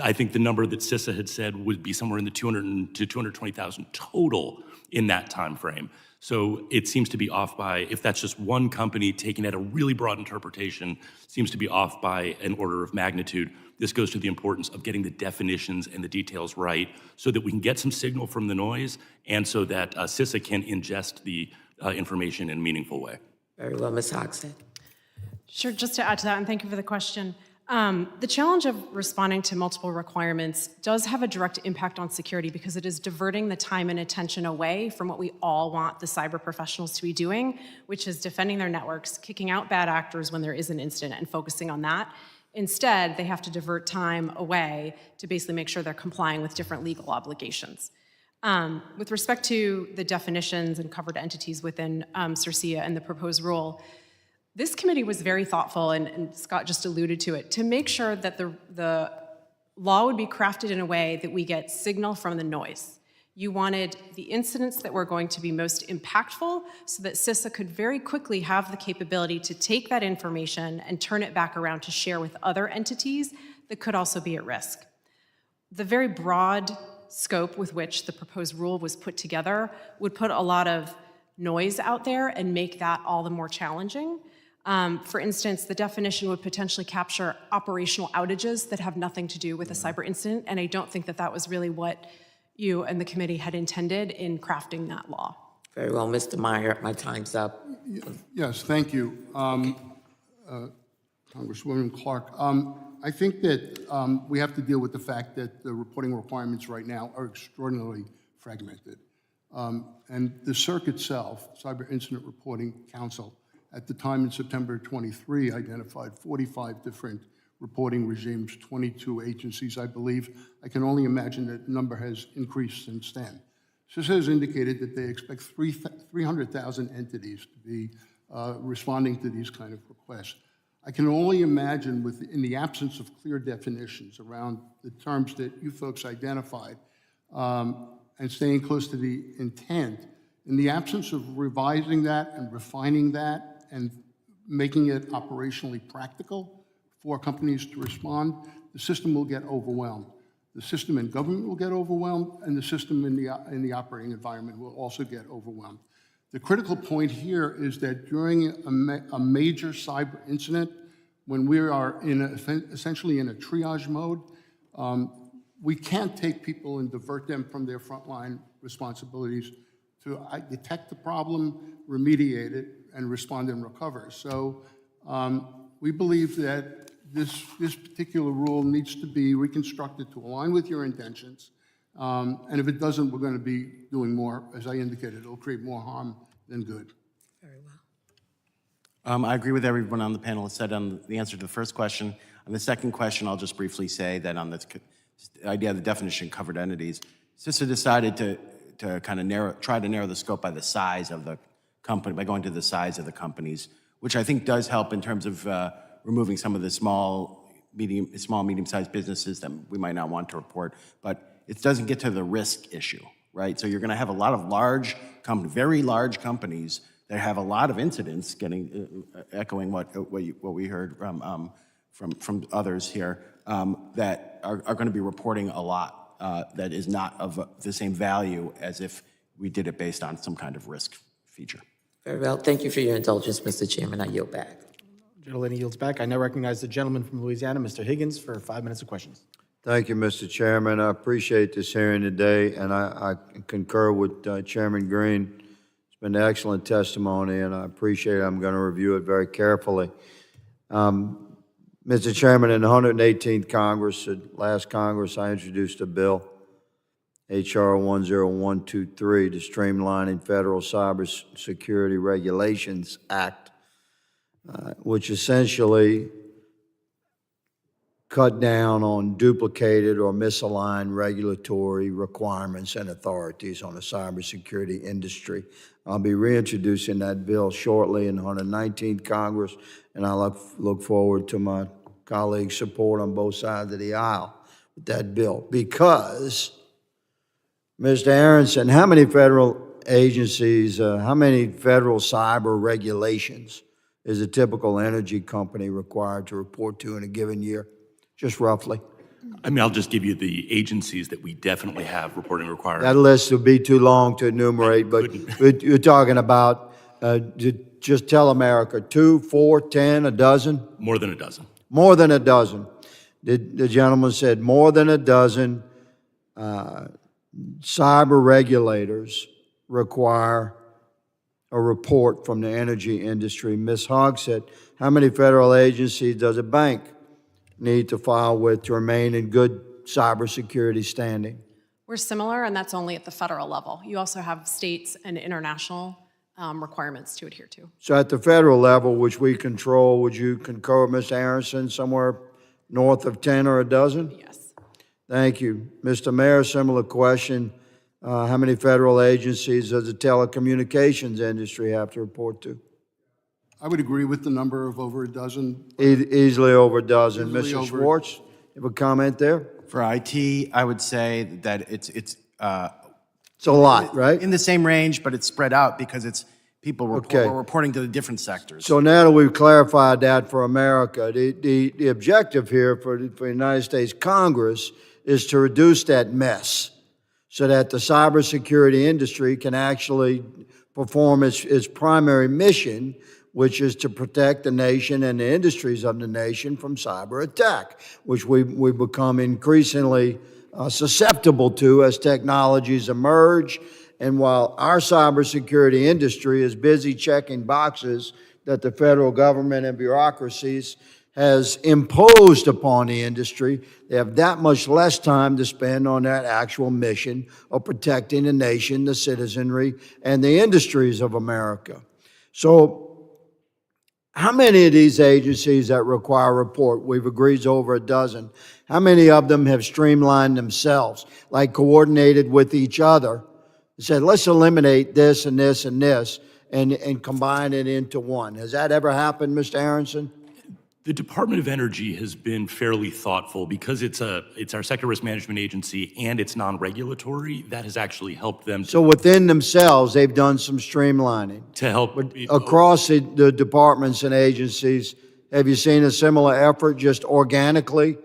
I think the number that CISA had said would be somewhere in the 200 to 220,000 total in that time frame. So it seems to be off by, if that's just one company taking at a really broad interpretation, seems to be off by an order of magnitude. This goes to the importance of getting the definitions and the details right so that we can get some signal from the noise and so that CISA can ingest the information in a meaningful way. Very well, Ms. Hogsett. Sure, just to add to that, and thank you for the question. The challenge of responding to multiple requirements does have a direct impact on security because it is diverting the time and attention away from what we all want the cyber professionals to be doing, which is defending their networks, kicking out bad actors when there is an incident, and focusing on that. Instead, they have to divert time away to basically make sure they're complying with different legal obligations. With respect to the definitions and covered entities within CERCIA and the proposed rule, This committee was very thoughtful, and Scott just alluded to it, to make sure that the law would be crafted in a way that we get signal from the noise. You wanted the incidents that were going to be most impactful so that CISA could very quickly have the capability to take that information and turn it back around to share with other entities that could also be at risk. The very broad scope with which the proposed rule was put together would put a lot of noise out there and make that all the more challenging. For instance, the definition would potentially capture operational outages that have nothing to do with a cyber incident, and I don't think that that was really what you and the committee had intended in crafting that law. Very well, Mr. Meyer, my time's up. Yes, thank you. Congresswoman Clark, I think that we have to deal with the fact that the reporting requirements right now are extraordinarily fragmented. And the CERC itself, Cyber Incident Reporting Council, at the time in September 23, identified 45 different reporting regimes, 22 agencies, I believe. I can only imagine that the number has increased since then. CISA has indicated that they expect 300,000 entities to be responding to these kind of requests. I can only imagine in the absence of clear definitions around the terms that you folks identified and staying close to the intent, in the absence of revising that and refining that and making it operationally practical for companies to respond, the system will get overwhelmed. The system in government will get overwhelmed, and the system in the operating environment will also get overwhelmed. The critical point here is that during a major cyber incident, when we are essentially in a triage mode, we can't take people and divert them from their frontline responsibilities to detect the problem, remediate it, and respond and recover. So we believe that this particular rule needs to be reconstructed to align with your intentions. And if it doesn't, we're going to be doing more. As I indicated, it'll create more harm than good. Very well. I agree with everyone on the panel has said on the answer to the first question. On the second question, I'll just briefly say that on the idea of the definition of covered entities, CISA decided to kind of try to narrow the scope by the size of the company, by going to the size of the companies, which I think does help in terms of removing some of the small, medium-sized businesses that we might not want to report, but it doesn't get to the risk issue, right? So you're going to have a lot of large, very large companies that have a lot of incidents, echoing what we heard from others here, that are going to be reporting a lot that is not of the same value as if we did it based on some kind of risk feature. Very well. Thank you for your indulgence, Mr. Chairman. I yield back. Gentlelady yields back. I now recognize the gentleman from Louisiana, Mr. Higgins, for 5 minutes of questions. Thank you, Mr. Chairman. I appreciate this hearing today, and I concur with Chairman Green. It's been excellent testimony, and I appreciate it. I'm going to review it very carefully. Mr. Chairman, in the 118th Congress, the last Congress, I introduced a bill, H.R. 10123, the Streamlining Federal Cybersecurity Regulations Act, which essentially cut down on duplicated or misaligned regulatory requirements and authorities on the cybersecurity industry. I'll be reintroducing that bill shortly in the 119th Congress, and I look forward to my colleagues' support on both sides of the aisle with that bill. Because, Mr. Aronson, how many federal agencies, how many federal cyber regulations is a typical energy company required to report to in a given year? Just roughly. I mean, I'll just give you the agencies that we definitely have reporting requirements. That list would be too long to enumerate, but you're talking about just tell America, 2, 4, 10, a dozen? More than a dozen. More than a dozen. The gentleman said more than a dozen cyber regulators require a report from the energy industry. Ms. Hogg said, how many federal agencies does a bank need to file with to remain in good cybersecurity standing? We're similar, and that's only at the federal level. You also have states and international requirements to adhere to. So at the federal level, which we control, would you concur with Ms. Aronson, somewhere north of 10 or a dozen? Yes. Thank you. Mr. Mayor, similar question. How many federal agencies does the telecommunications industry have to report to? I would agree with the number of over a dozen. Easily over a dozen. Easily Mr. over- Schwartz, you have a comment there? For IT, I would say that it's It's a lot, right? in the same range, but it's spread out because it's people Okay. are reporting to the different sectors. So now that we've clarified that for America, the objective here for the United States Congress is to reduce that mess so that the cybersecurity industry can actually perform its primary mission, which is to protect the nation and the industries of the nation from cyber attack, which we become increasingly susceptible to as technologies emerge. And while our cybersecurity industry is busy checking boxes that the federal government and bureaucracies has imposed upon the industry, they have that much less time to spend on that actual mission of protecting the nation, the citizenry, and the industries of America. So how many of these agencies that require a report, we've agreed over a dozen, how many of them have streamlined themselves, like coordinated with each other, and said, let's eliminate this and this and this, and combine it into one? Has that ever happened, Mr. Aronson? The Department of Energy has been fairly thoughtful because it's our sector risk management agency and it's non-regulatory. That has actually helped them So within themselves, they've done some streamlining. to help. Across the departments and agencies, have you seen a similar effort just organically?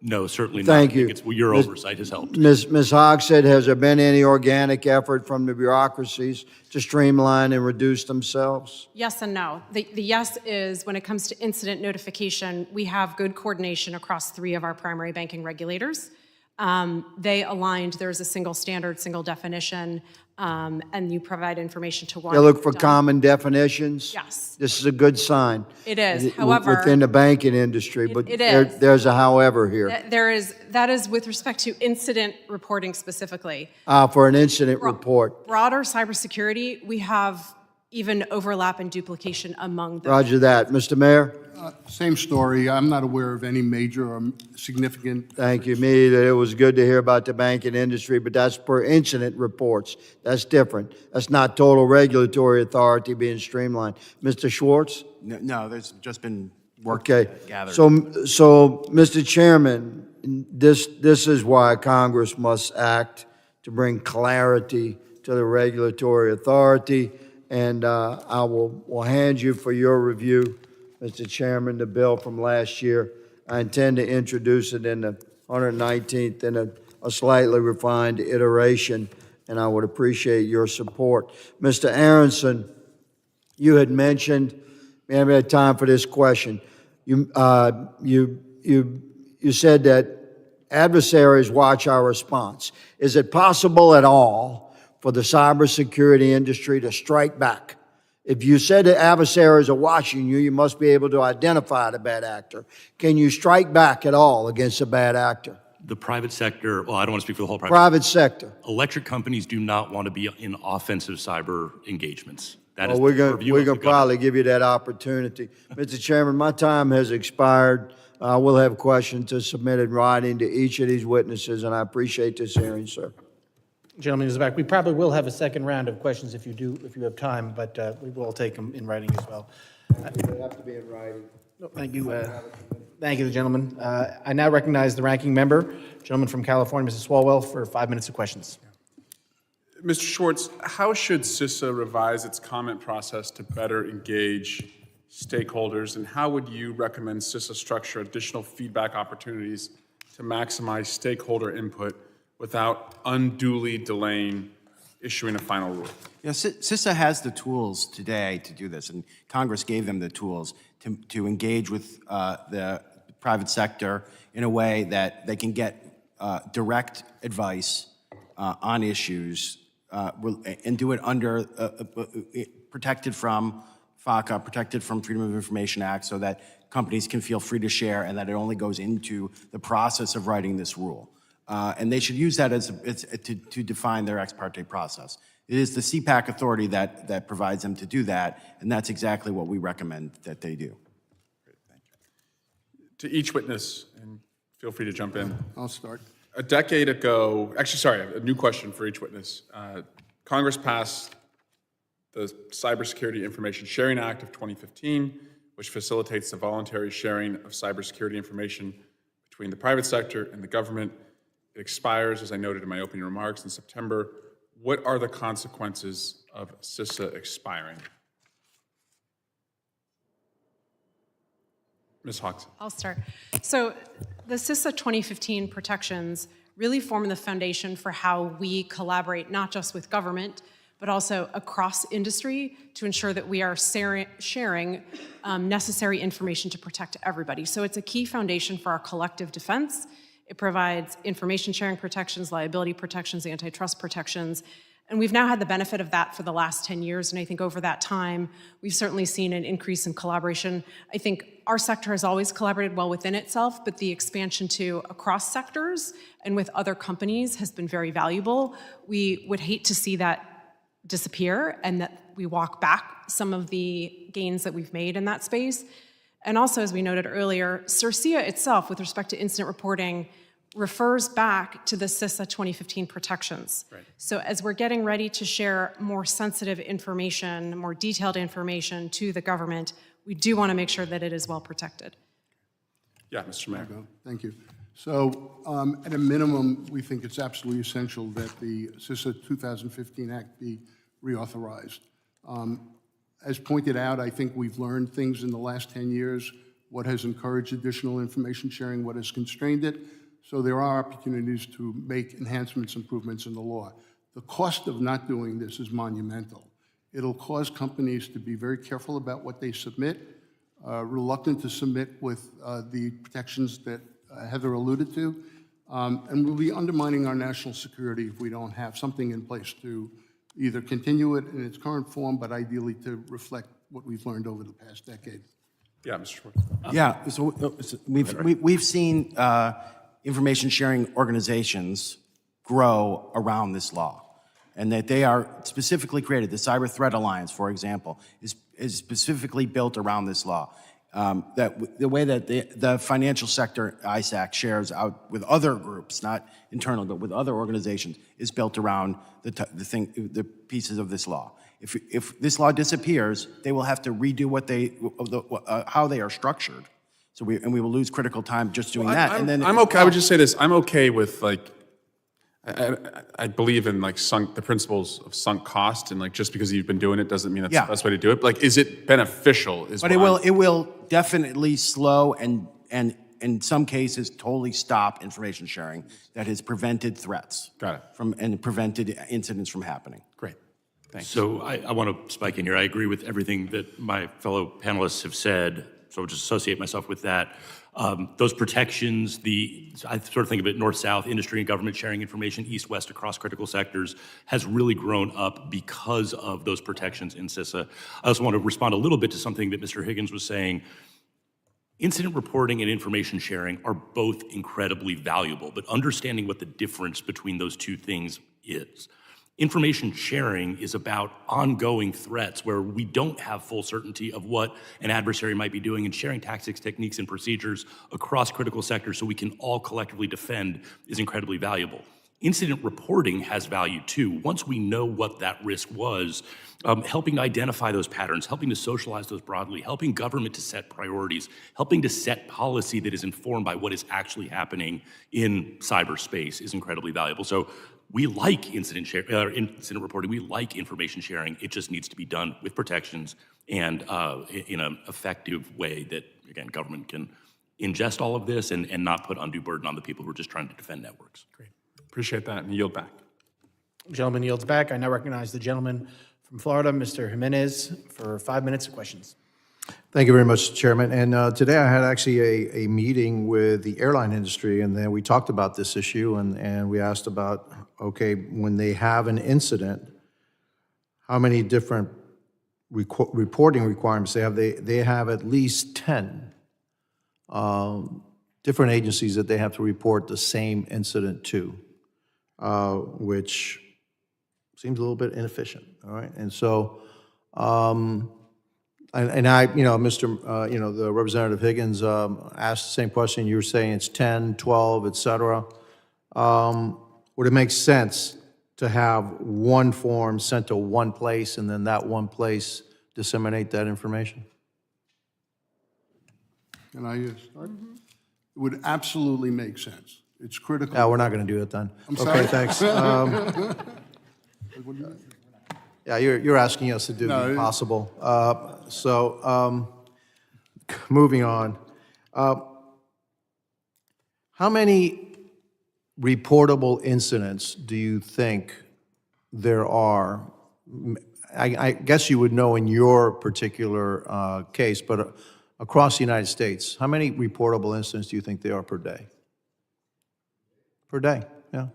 No, certainly not. Thank I think you. it's, your oversight has helped. Ms. Hogshead, has there been any organic effort from the bureaucracies to streamline and reduce themselves? Yes and no. The yes is when it comes to incident notification, we have good coordination across 3 of our primary banking regulators. They aligned, there's a single standard, single definition, and you provide information to one. They look for common definitions? Yes. This is a good sign. It is. However, Within the banking industry, but it is. there's a however here. that is with respect to incident reporting specifically. For an incident report. Broader cybersecurity, we have even overlap and duplication among them. Roger that. Mr. Mayor? Same story. I'm not aware of any major or significant. Thank you. Me either. It was good to hear about the banking industry, but that's per incident reports. That's different. That's not total regulatory authority being streamlined. Mr. Schwartz? No, there's just been work Okay. gathered. So, Mr. Chairman, this is why Congress must act to bring clarity to the regulatory authority. And I will hand you for your review, Mr. Chairman, the bill from last year. I intend to introduce it in the 119th in a slightly refined iteration, and I would appreciate your support. Mr. Aronson, you had mentioned, we haven't had time for this question. You said that adversaries watch our response. Is it possible at all for the cybersecurity industry to strike back? If you said that adversaries are watching you, you must be able to identify the bad actor. Can you strike back at all against a bad actor? The private sector, well, I don't want to speak for the whole Private sector. Electric companies do not want to be in offensive cyber engagements. That Well, is we're the going purview we're of going the to probably give you that opportunity. Mr. Chairman, my time has expired. We'll have questions to submit in writing to each of these witnesses, and I appreciate this hearing, sir. Gentlemen in the back, we probably will have a second round of questions if you have time, but we will take them in writing as well. They have to be in writing. No, thank you. Thank you, gentlemen. I now recognize the ranking member, gentleman from California, Mrs. Swalwell, for 5 minutes of questions. Mr. Schwartz, how should CISA revise its comment process to better engage stakeholders, and how would you recommend CISA structure additional feedback opportunities to maximize stakeholder input without unduly delaying issuing a final rule? Yeah, CISA has the tools today to do this, and Congress gave them the tools to engage with the private sector in a way that they can get direct advice on issues and do it under protected from FACA, protected from Freedom of Information Act, so that companies can feel free to share and that it only goes into the process of writing this rule. And they should use that to define their ex parte process. It is the CPAC authority that provides them to do that, and that's exactly what we recommend that they do. Great, thank you. To each witness, and feel free to jump in. I'll start. A decade ago, actually, sorry, a new question for each witness. Congress passed the Cybersecurity Information Sharing Act of 2015, which facilitates the voluntary sharing of cybersecurity information between the private sector and the government. It expires, as I noted in my opening remarks, in September. What are the consequences of CISA expiring? Ms. Hawks. I'll start. So the CISA 2015 protections really form the foundation for how we collaborate, not just with government, but also across industry to ensure that we are sharing necessary information to protect everybody. So it's a key foundation for our collective defense. It provides information sharing protections, liability protections, antitrust protections, and we've now had the benefit of that for the last 10 years, and I think over that time, we've certainly seen an increase in collaboration. I think our sector has always collaborated well within itself, but the expansion to across sectors and with other companies has been very valuable. We would hate to see that disappear and that we walk back some of the gains that we've made in that space. And also, as we noted earlier, CIRCIA itself, with respect to incident reporting, refers back to the CISA 2015 protections. Right. So as we're getting ready to share more sensitive information, more detailed information to the government, we do want to make sure that it is well protected. Yeah, Mr. Mayor. Thank you. So at a minimum, we think it's absolutely essential that the CISA 2015 Act be reauthorized. As pointed out, I think we've learned things in the last 10 years, what has encouraged additional information sharing, what has constrained it. So there are opportunities to make enhancements, improvements in the law. The cost of not doing this is monumental. It'll cause companies to be very careful about what they submit, reluctant to submit with the protections that Heather alluded to, and we'll be undermining our national security if we don't have something in place to either continue it in its current form, but ideally to reflect what we've learned over the past decade. Yeah, Mr. Schwartz. Yeah, so we've seen information sharing organizations grow around this law, and that they are specifically created. The Cyber Threat Alliance, for example, is specifically built around this law. That the way that the financial sector, ISAC, shares out with other groups, not internal, but with other organizations, is built around the pieces of this law. If this law disappears, they will have to redo how they are structured. So we will lose critical time just doing that. I'm okay. I would just say this. I'm okay with I believe in the principles of sunk cost, and just because you've been doing it doesn't mean that's the best way to do it. Is it beneficial? But it will definitely slow and in some cases totally stop information sharing that has prevented threats. Got it. And prevented incidents from happening. Great. Thanks. So I want to spike in here. I agree with everything that my fellow panelists have said, so I'll just associate myself with that. Those protections, I sort of think of it north-south, industry and government sharing information, east-west across critical sectors, has really grown up because of those protections in CISA. I also want to respond a little bit to something that Mr. Higgins was saying. Incident reporting and information sharing are both incredibly valuable, but understanding what the difference between those two things is. Information sharing is about ongoing threats where we don't have full certainty of what an adversary might be doing, and sharing tactics, techniques, and procedures across critical sectors so we can all collectively defend is incredibly valuable. Incident reporting has value too. Once we know what that risk was, helping to identify those patterns, helping to socialize those broadly, helping government to set priorities, helping to set policy that is informed by what is actually happening in cyberspace is incredibly valuable. So we like incident reporting, we like information sharing. It just needs to be done with protections and in an effective way that, again, government can ingest all of this and not put undue burden on the people who are just trying to defend networks. Great. Appreciate that, and yield back. Gentleman yields back. I now recognize the gentleman from Florida, Mr. Jimenez, for 5 minutes of questions. Thank you very much, Chairman. And today I had actually a meeting with the airline industry, and then we talked about this issue, and we asked about, okay, when they have an incident, how many different reporting requirements they have? They have at least 10 different agencies that they have to report the same incident to, which seems a little bit inefficient, all right? And so, and I, Mr., the Representative Higgins asked the same question. You were saying it's 10, 12, et cetera. Would it make sense to have one form sent to one place and then that one place disseminate that information? Can I start? It would absolutely make sense. It's critical. Yeah, we're not going to do it then. sorry? Okay, thanks. Yeah, you're asking us to do the impossible. Moving on. How many reportable incidents do you think there are? I guess you would know in your particular case, but across the United States, how many reportable incidents do you think there are per day? Per day, yeah.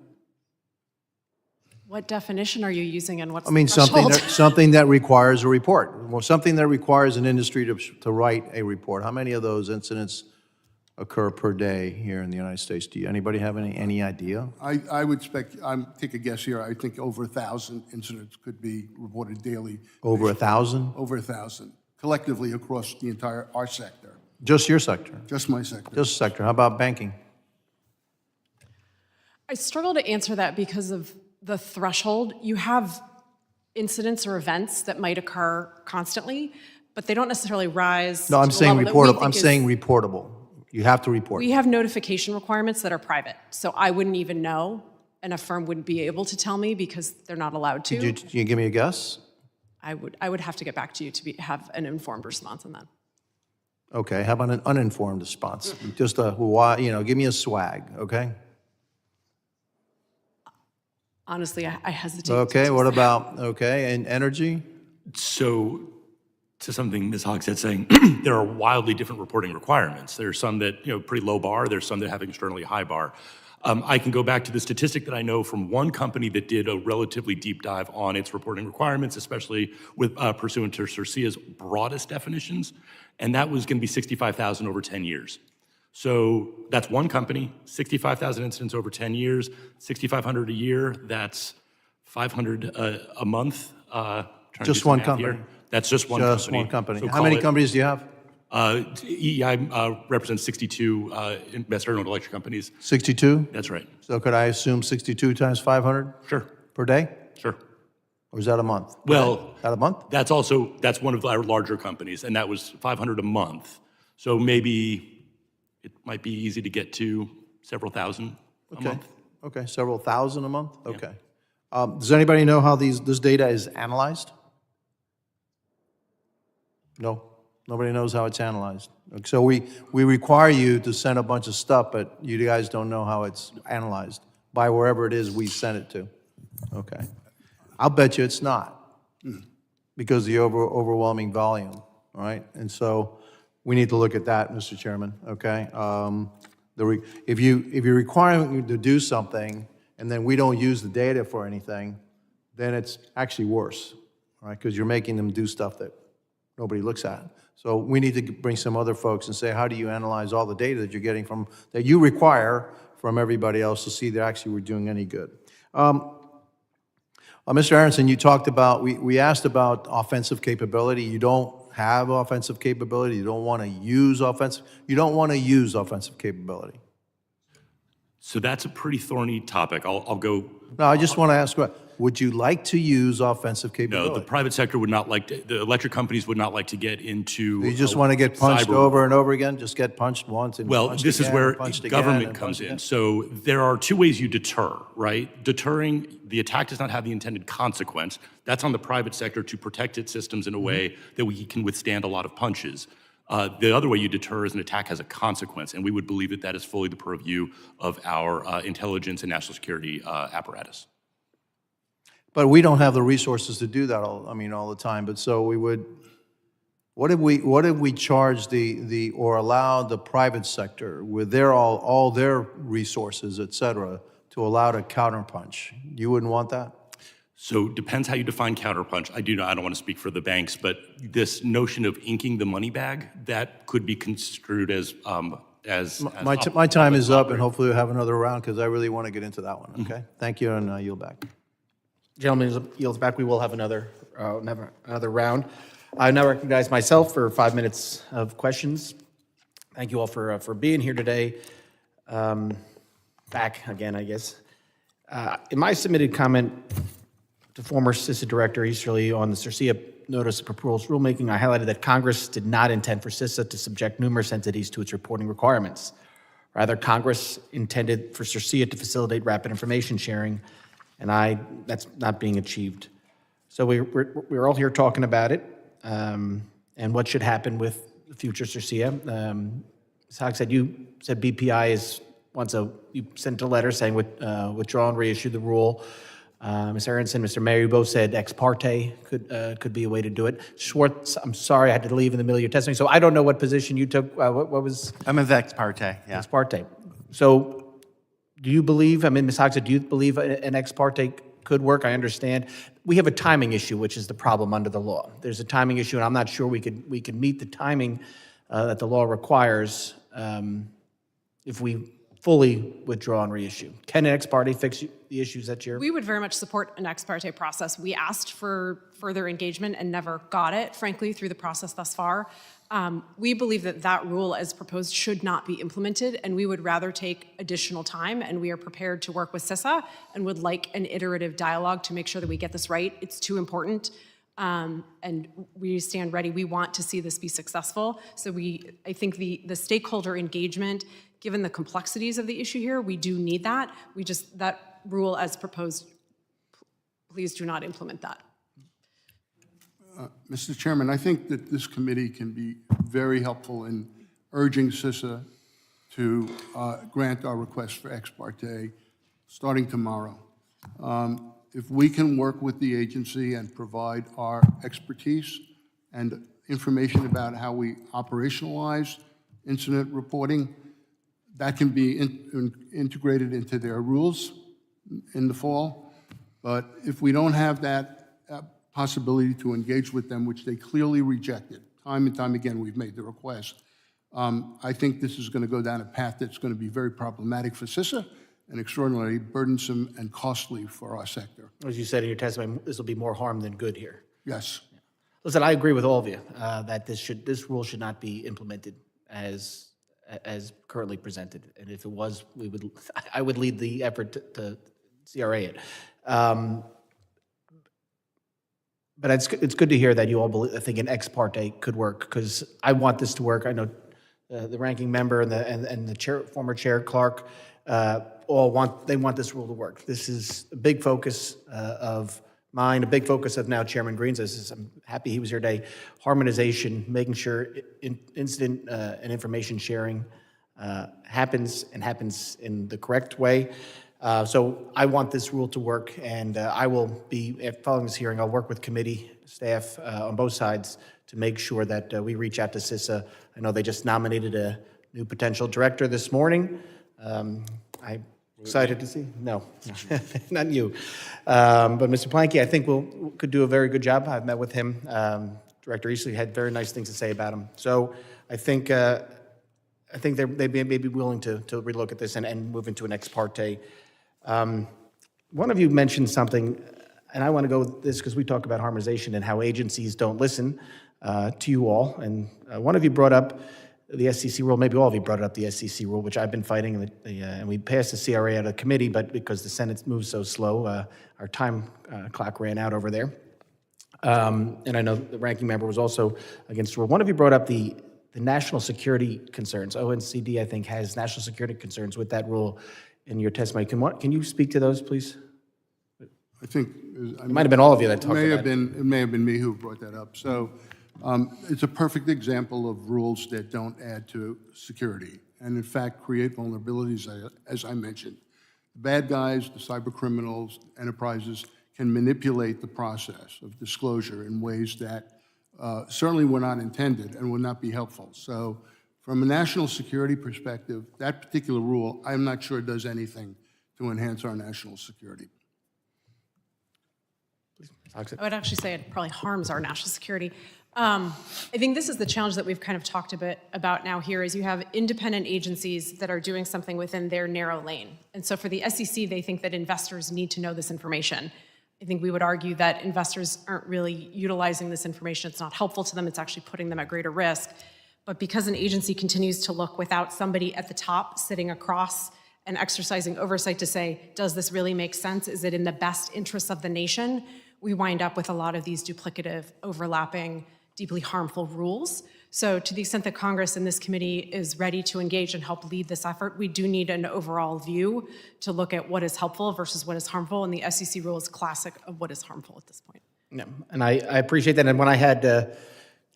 What definition are you using and what's I mean, the threshold? something that requires a report, well, something that requires an industry to write a report. How many of those incidents occur per day here in the United States? Do anybody have any idea? I would take a guess here. I think over 1,000 incidents could be reported daily. Over 1,000? Over 1,000, collectively across the entire, our sector, Just your sector? just my sector. Just sector. How about banking? I struggle to answer that because of the threshold. You have incidents or events that might occur constantly, but they don't necessarily rise. No, I'm to a saying level that we reportable. think I'm is- saying reportable. You have to report. We have notification requirements that are private, so I wouldn't even know, and a firm wouldn't be able to tell me because they're not allowed to. Can you give me a guess? I would have to get back to you to have an informed response on that. Okay, how about an uninformed response? Just give me a swag, okay? Honestly, I hesitate. to Okay, do what that. about, okay, and energy? So, to something Ms. Hogshead saying, there are wildly different reporting requirements. There are some that, pretty low bar. There's some that have extremely high bar. I can go back to the statistic that I know from one company that did a relatively deep dive on its reporting requirements, especially with pursuant to CERCIA's broadest definitions, and that was going to be 65,000 over 10 years. So that's one company, 65,000 incidents over 10 years, 6,500 a year. That's 500 a month. Trying to Just do some one math company? here. That's just one company. Just one company. So How many call it- companies do you have? EEI represents 62 investor-owned electric companies. 62? That's right. So could I assume 62 times 500 Sure, per day? sure. Or is that a month? Well, Is that a month? that's one of our larger companies, and that was 500 a month. So maybe it might be easy to get to several thousand a month. Okay, several thousand a month? Okay. Does anybody know how this data is analyzed? No? Nobody knows how it's analyzed. So we require you to send a bunch of stuff, but you guys don't know how it's analyzed by wherever it is we send it to. Okay. I'll bet you it's not because of the overwhelming volume, all right? And so we need to look at that, Mr. Chairman, okay? If you're requiring me to do something and then we don't use the data for anything, then it's actually worse, all right? Because you're making them do stuff that nobody looks at. So we need to bring some other folks and say, how do you analyze all the data that you're getting from, that you require from everybody else to see that actually we're doing any good? Mr. Aronson, you talked about, we asked about offensive capability. You don't have offensive capability. You don't want to use offensive capability. So that's a pretty thorny topic. I'll go. No, I just want to ask, would you like to use offensive No, capability? the private sector would not like to, the electric companies would not like to get into. You just want to get punched cyber- over and over again? Just get punched once and Well, punched this is again where and punched again government and comes punched in. again? So there are two ways you deter, right? Deterring, the attack does not have the intended consequence. That's on the private sector to protect its systems in a way that we can withstand a lot of punches. The other way you deter is an attack has a consequence, and we would believe that that is fully the purview of our intelligence and national security apparatus. But we don't have the resources to do that all the time. But so we would, what if we charge or allow the private sector with all their resources, et cetera, to allow to counterpunch? You wouldn't want that? So depends how you define counterpunch. I don't want to speak for the banks, but this notion of inking the money bag, that could be construed as My time is up, and hopefully we'll have another round, because I really want to get into that one, okay? Thank you, and I yield back. Gentleman yields back. We will have another round. I now recognize myself for 5 minutes of questions. Thank you all for being here today. Back again, I guess. In my submitted comment to former CISA Director Easterly on the CIRCIA notice of proposed rulemaking, I highlighted that Congress did not intend for CISA to subject numerous entities to its reporting requirements. Rather, Congress intended for CIRCIA to facilitate rapid information sharing, and that's not being achieved. So we're all here talking about it and what should happen with the future CIRCIA. Ms. Hogg said you said BPI you sent a letter saying withdraw and reissue the rule. Ms. Aronson, Mr. Mayor, you both said ex parte could be a way to do it. Schwartz, I'm sorry, I had to leave in the middle of your testimony, so I don't know what position you took. What was I'm a ex parte, yeah. ex parte? So do you believe, Ms. Hogg said, do you believe an ex parte could work? I understand. We have a timing issue, which is the problem under the law. There's a timing issue, and I'm not sure we could meet the timing that the law requires if we fully withdraw and reissue. Can an ex parte fix the issues that you're? We would very much support an ex parte process. We asked for further engagement and never got it, frankly, through the process thus far. We believe that that rule as proposed should not be implemented, and we would rather take additional time, and we are prepared to work with CISA and would like an iterative dialogue to make sure that we get this right. It's too important, and we stand ready. We want to see this be successful. So I think the stakeholder engagement, given the complexities of the issue here, we do need that. That rule as proposed, please do not implement that. Mr. Chairman, I think that this committee can be very helpful in urging CISA to grant our request for ex parte starting tomorrow. If we can work with the agency and provide our expertise and information about how we operationalize incident reporting, that can be integrated into their rules in the fall. But if we don't have that possibility to engage with them, which they clearly rejected, time and time again we've made the request, I think this is going to go down a path that's going to be very problematic for CISA and extraordinarily burdensome and costly for our sector. As you said in your testimony, this will be more harm than good here. Yes. Listen, I agree with all of you that this rule should not be implemented as currently presented. And if it was, I would lead the effort to CRA it. But it's good to hear that you all believe, I think an ex parte could work, because I want this to work. I know the ranking member and the former chair Clark all want this rule to work. This is a big focus of mine, a big focus of now Chairman Green's. I'm happy he was here today. Harmonization, making sure incident and information sharing happens in the correct way. So I want this rule to work, and I will be, following this hearing, I'll work with committee staff on both sides to make sure that we reach out to CISA. I know they just nominated a new potential director this morning. I'm excited to see. No, not you. But Mr. Planky, I think could do a very good job. I've met with him. Director Easterly had very nice things to say about him. So I think they may be willing to relook at this and move into an ex parte. One of you mentioned something, and I want to go with this because we talk about harmonization and how agencies don't listen to you all. And one of you brought up the SEC rule, maybe all of you brought up the SEC rule, which I've been fighting, and we passed the CRA out of committee, but because the Senate moves so slow, our time clock ran out over there. And I know the ranking member was also against the rule. One of you brought up the national security concerns. ONCD, I think, has national security concerns with that rule in your testimony. Can you speak to those, please? I think It might have been all of you that talked about it. It may have been me who brought that up. So it's a perfect example of rules that don't add to security and, in fact, create vulnerabilities, as I mentioned. The bad guys, the cyber criminals, enterprises can manipulate the process of disclosure in ways that certainly were not intended and would not be helpful. So from a national security perspective, that particular rule, I'm not sure does anything to enhance our national security. I would actually say it probably harms our national security. I think this is the challenge that we've kind of talked a bit about now here, is you have independent agencies that are doing something within their narrow lane. And so for the SEC, they think that investors need to know this information. I think we would argue that investors aren't really utilizing this information. It's not helpful to them. It's actually putting them at greater risk. But because an agency continues to look without somebody at the top sitting across and exercising oversight to say, does this really make sense? Is it in the best interests of the nation? We wind up with a lot of these duplicative, overlapping, deeply harmful rules. So to the extent that Congress and this committee is ready to engage and help lead this effort, we do need an overall view to look at what is helpful versus what is harmful, and the SEC rule is classic of what is harmful at this point. Yeah, and I appreciate that. And when I had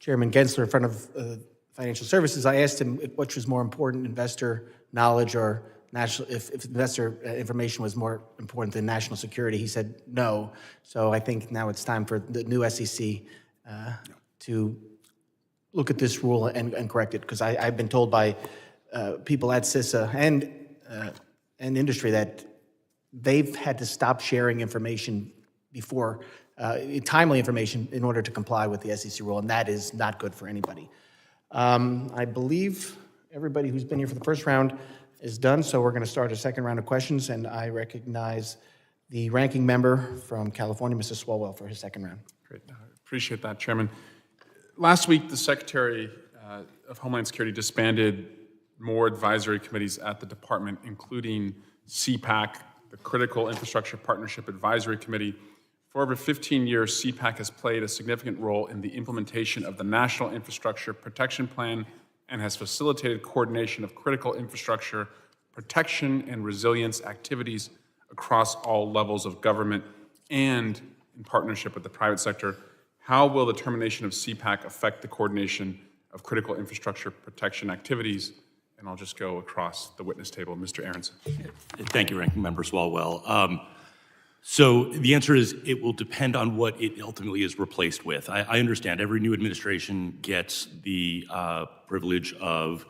Chairman Gensler in front of Financial Services, I asked him which was more important, investor knowledge or national, if investor information was more important than national security. He said no. So I think now it's time for the new SEC to look at this rule and correct it, because I've been told by people at CISA and industry that they've had to stop sharing information before, timely information, in order to comply with the SEC rule, and that is not good for anybody. I believe everybody who's been here for the first round is done, so we're going to start a second round of questions, and I recognize the ranking member from California, Mr. Swalwell, for his second round. Great. I appreciate that, Chairman. Last week, the Secretary of Homeland Security disbanded more advisory committees at the department, including CPAC, the Critical Infrastructure Partnership Advisory Committee. For over 15 years, CPAC has played a significant role in the implementation of the National Infrastructure Protection Plan and has facilitated coordination of critical infrastructure protection and resilience activities across all levels of government and in partnership with the private sector. How will the termination of CPAC affect the coordination of critical infrastructure protection activities? And I'll just go across the witness table. Mr. Aronson. Thank you, Ranking Member Swalwell. So the answer is it will depend on what it ultimately is replaced with. I understand every new administration gets the privilege of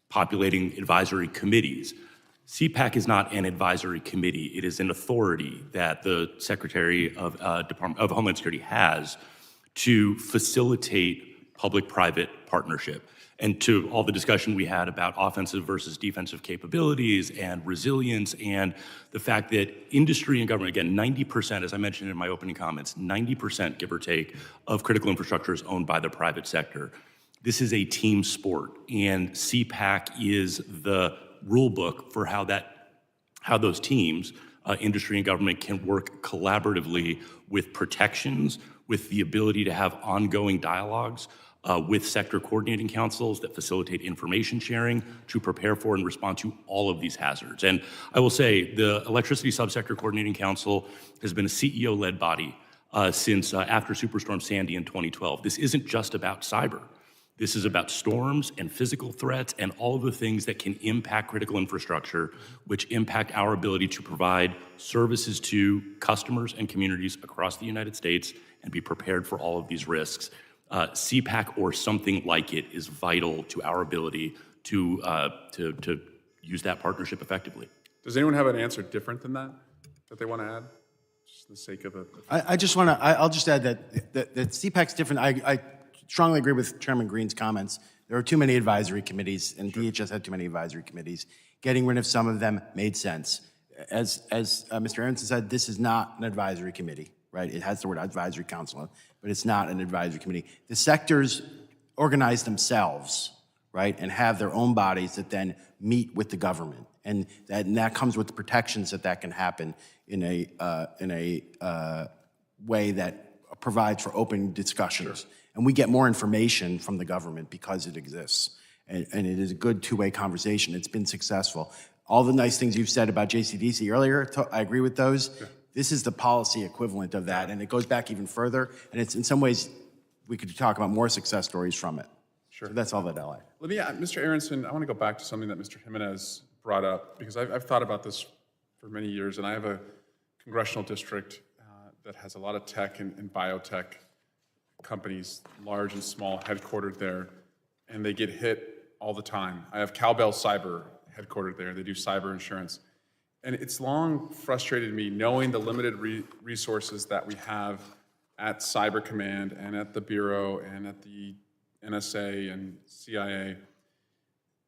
populating advisory committees. CPAC is not an advisory committee. It is an authority that the Secretary of Department of Homeland Security has to facilitate public-private partnership. And to all the discussion we had about offensive versus defensive capabilities and resilience and the fact that industry and government, again, 90%, as I mentioned in my opening comments, 90%, give or take, of critical infrastructure is owned by the private sector. This is a team sport, and CPAC is the rule book for how those teams, industry and government, can work collaboratively with protections, with the ability to have ongoing dialogues, with sector coordinating councils that facilitate information sharing to prepare for and respond to all of these hazards. And I will say the Electricity Subsector Coordinating Council has been a CEO-led body since after Superstorm Sandy in 2012. This isn't just about cyber. This is about storms and physical threats and all of the things that can impact critical infrastructure, which impact our ability to provide services to customers and communities across the United States and be prepared for all of these risks. CPAC or something like it is vital to our ability to use that partnership effectively. Does anyone have an answer different than that they want to add? Just for the sake of it. I just want to, I'll just add that CPAC's different. I strongly agree with Chairman Green's comments. There are too many advisory committees, and DHS had too many advisory committees. Getting rid of some of them made sense. As Mr. Aronson said, this is not an advisory committee, right? It has the word advisory council, but it's not an advisory committee. The sectors organize themselves, right, and have their own bodies that then meet with the government, and that comes with the protections that can happen in a way that provides for open discussions. Sure. And we get more information from the government because it exists. And it is a good two-way conversation. It's been successful. All the nice things you've said about JCDC earlier, I agree with those. Yeah. This is the policy equivalent of that, and it goes back even further. And it's in some ways, we could talk about more success stories from it. Sure. So that's all that I'll add. Let me, Mr. Aronson, I want to go back to something that Mr. Jimenez brought up, because I've thought about this for many years, and I have a congressional district that has a lot of tech and biotech companies, large and small, headquartered there, and they get hit all the time. I have Cowbell Cyber headquartered there. They do cyber insurance. And it's long frustrated me knowing the limited resources that we have at Cyber Command and at the Bureau and at the NSA and CIA.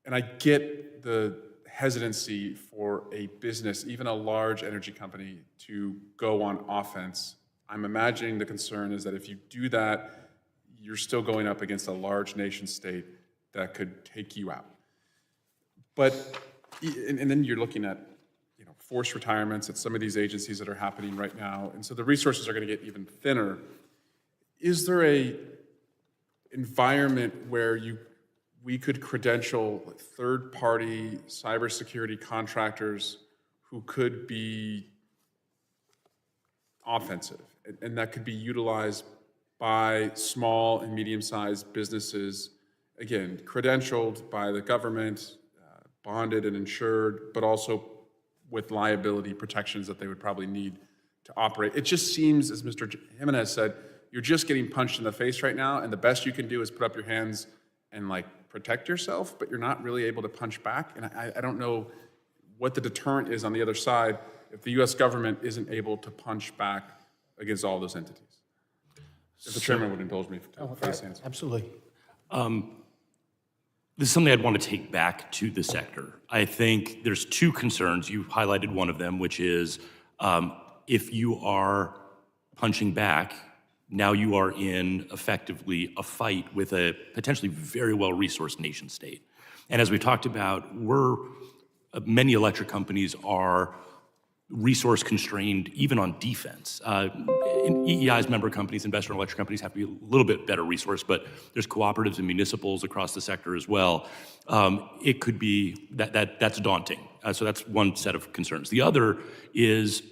And I get the hesitancy for a business, even a large energy company, to go on offense. I'm imagining the concern is that if you do that, you're still going up against a large nation state that could take you out. But And then you're looking at, forced retirements at some of these agencies that are happening right now, and so the resources are going to get even thinner. Is there a environment where we could credential third-party cybersecurity contractors who could be offensive, and that could be utilized by small and medium-sized businesses, again, credentialed by the government, bonded and insured, but also with liability protections that they would probably need to operate? It just seems, as Mr. Jimenez said, you're just getting punched in the face right now, and the best you can do is put up your hands and protect yourself, but you're not really able to punch back. And I don't know what the deterrent is on the other side if the U.S. government isn't able to punch back against all those entities. If the chairman would indulge me for this answer. Absolutely. This is something I'd want to take back to the sector. I think there's two concerns. You highlighted one of them, which is if you are punching back, now you are in effectively a fight with a potentially very well-resourced nation state. And as we talked about, many electric companies are resource constrained even on defense. EEI's member companies, investor electric companies, have to be a little bit better resourced, but there's cooperatives and municipals across the sector as well. It could be that's daunting. So that's one set of concerns. The other is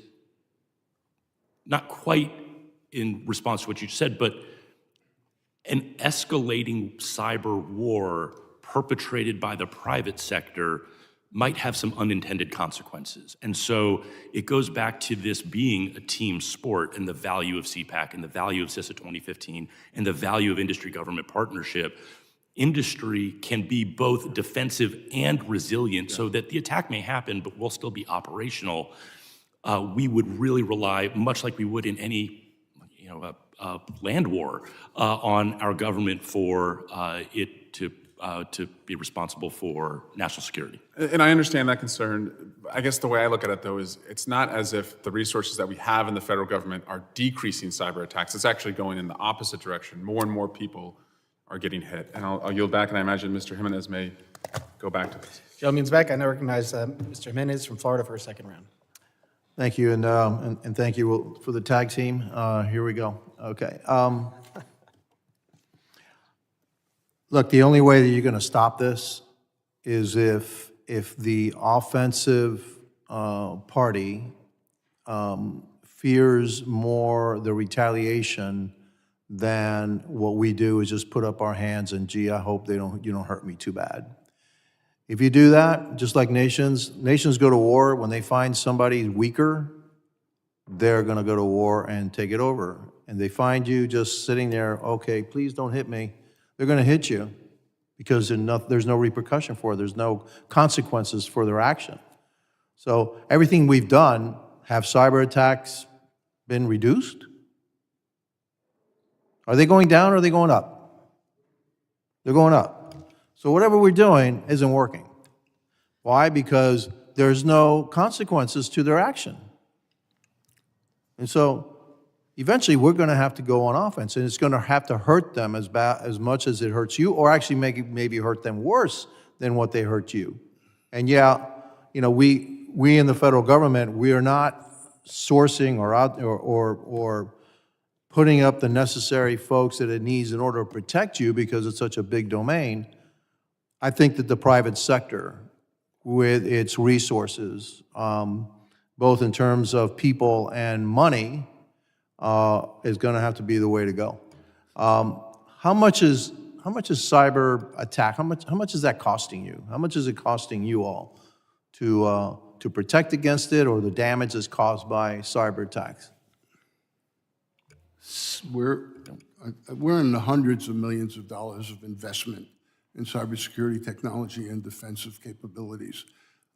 not quite in response to what you said, but an escalating cyber war perpetrated by the private sector might have some unintended consequences. And so it goes back to this being a team sport and the value of CPAC and the value of CISA 2015 and the value of industry-government partnership. Industry can be both defensive and resilient so that the attack may happen, but will still be operational. We would really rely, much like we would in any land war, on our government for it to be responsible for national security. And I understand that concern. I guess the way I look at it, though, is it's not as if the resources that we have in the federal government are decreasing cyber attacks. It's actually going in the opposite direction. More and more people are getting hit. And I'll yield back, and I imagine Mr. Jimenez may go back to this. Gentleman's back. I now recognize Mr. Jimenez from Florida for a second round. Thank you, and thank you for the tag team. Here we go. Okay. Look, the only way that you're going to stop this is if the offensive party fears more the retaliation than what we do is just put up our hands and, gee, I hope you don't hurt me too bad. If you do that, just like nations go to war when they find somebody weaker, they're going to go to war and take it over. And they find you just sitting there, okay, please don't hit me. They're going to hit you because there's no repercussion for it. There's no consequences for their action. So everything we've done, have cyber attacks been reduced? Are they going down or are they going up? They're going up. So whatever we're doing isn't working. Why? Because there's no consequences to their action. And so eventually we're going to have to go on offense, and it's going to have to hurt them as much as it hurts you, or actually maybe hurt them worse than what they hurt you. And yeah, we in the federal government, we are not sourcing or putting up the necessary folks that it needs in order to protect you because it's such a big domain. I think that the private sector, with its resources, both in terms of people and money, is going to have to be the way to go. How much is cyber attack? How much is that costing you? How much is it costing you all to protect against it, or the damage is caused by cyber attacks? We're in the hundreds of millions of dollars of investment in cybersecurity technology and defensive capabilities.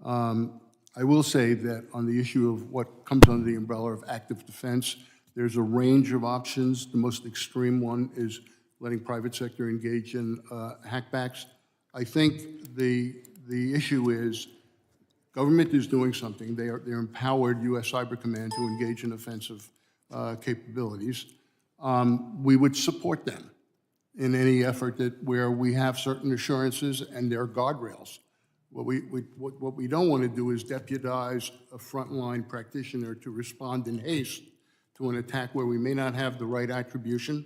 I will say that on the issue of what comes under the umbrella of active defense, there's a range of options. The most extreme one is letting private sector engage in hackbacks. I think the issue is government is doing something. They're empowered U.S. Cyber Command to engage in offensive capabilities. We would support them in any effort where we have certain assurances and there are guardrails What we don't want to do is deputize a frontline practitioner to respond in haste to an attack where we may not have the right attribution,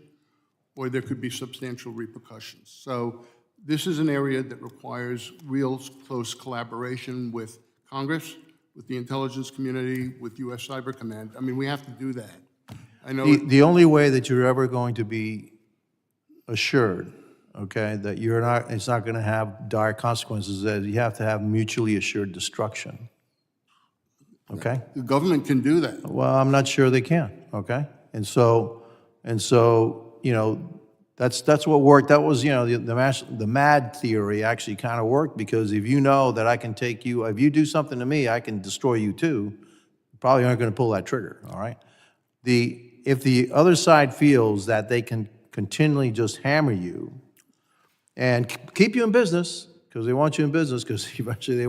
or there could be substantial repercussions. So this is an area that requires real close collaboration with Congress, with the intelligence community, with U.S. Cyber Command. I mean, we have to do that. I know. The only way that you're ever going to be assured, okay, that it's not going to have dire consequences, that you have to have mutually assured destruction. Okay? The government can do that. Well, I'm not sure they can, okay? And so, you know, that's what worked. That was, you know, the MAD theory actually kind of worked, because if you know that I can take you, if you do something to me, I can destroy you too, you probably aren't going to pull that trigger, all right? If the other side feels that they can continually just hammer you and keep you in business, because they want you in business, because eventually they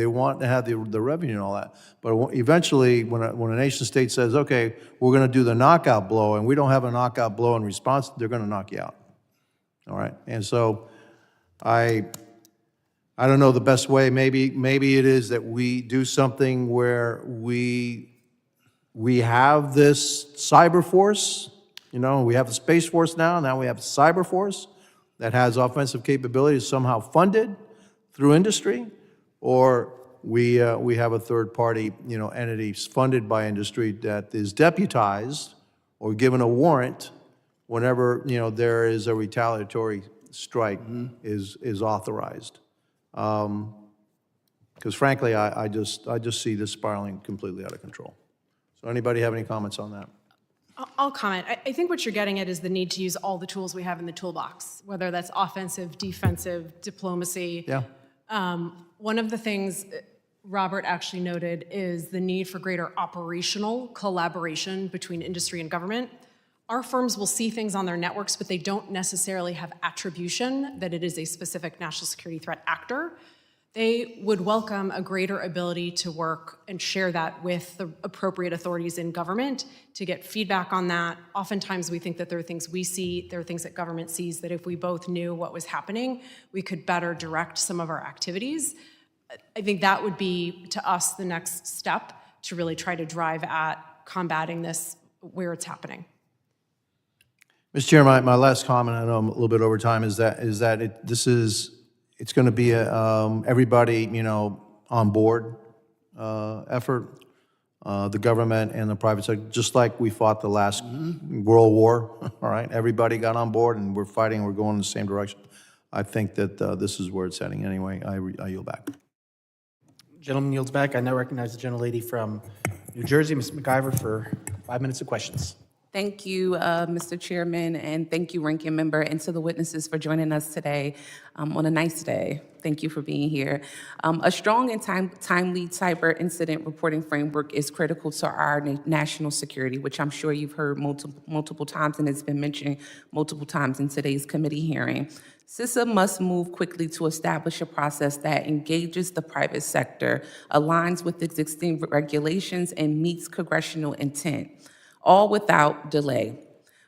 want to have the revenue and all that. But eventually, when a nation state says, okay, we're going to do the knockout blow, and we don't have a knockout blow in response, they're going to knock you out. All right? And so I don't know the best way. Maybe it is that we do something where we have this cyber force. You know, we have the Space Force now we have the Cyber Force that has offensive capabilities somehow funded through industry, or we have a third-party, you know, entity funded by industry that is deputized or given a warrant whenever, you know, there is a retaliatory strike is authorized. Because frankly, I just see this spiraling completely out of control. So anybody have any comments on that? I'll comment. I think what you're getting at is the need to use all the tools we have in the toolbox, whether that's offensive, defensive, diplomacy. Yeah. One of the things Robert actually noted is the need for greater operational collaboration between industry and government. Our firms will see things on their networks, but they don't necessarily have attribution that it is a specific national security threat actor. They would welcome a greater ability to work and share that with the appropriate authorities in government to get feedback on that. Oftentimes we think that there are things we see, there are things that government sees, that if we both knew what was happening, we could better direct some of our activities. I think that would be, to us, the next step to really try to drive at combating this where it's happening. Mr. Chair, my last comment, I know I'm a little bit over time, is that it's going to be a everybody, you know, on board effort, the government and the private sector, just like we fought the last World War, all right? Everybody got on board, and we're fighting, we're going in the same direction. I think that this is where it's heading anyway. I yield back. Gentleman yields back. I now recognize the gentlelady from New Jersey, Ms. McIver, for 5 minutes of questions. Thank you, Mr. Chairman, and thank you, Ranking Member, and to the witnesses for joining us today on a nice day. Thank you for being here. A strong and timely cyber incident reporting framework is critical to our national security, which I'm sure you've heard multiple times, and it's been mentioned multiple times in today's committee hearing. CISA must move quickly to establish a process that engages the private sector, aligns with existing regulations, and meets congressional intent, all without delay.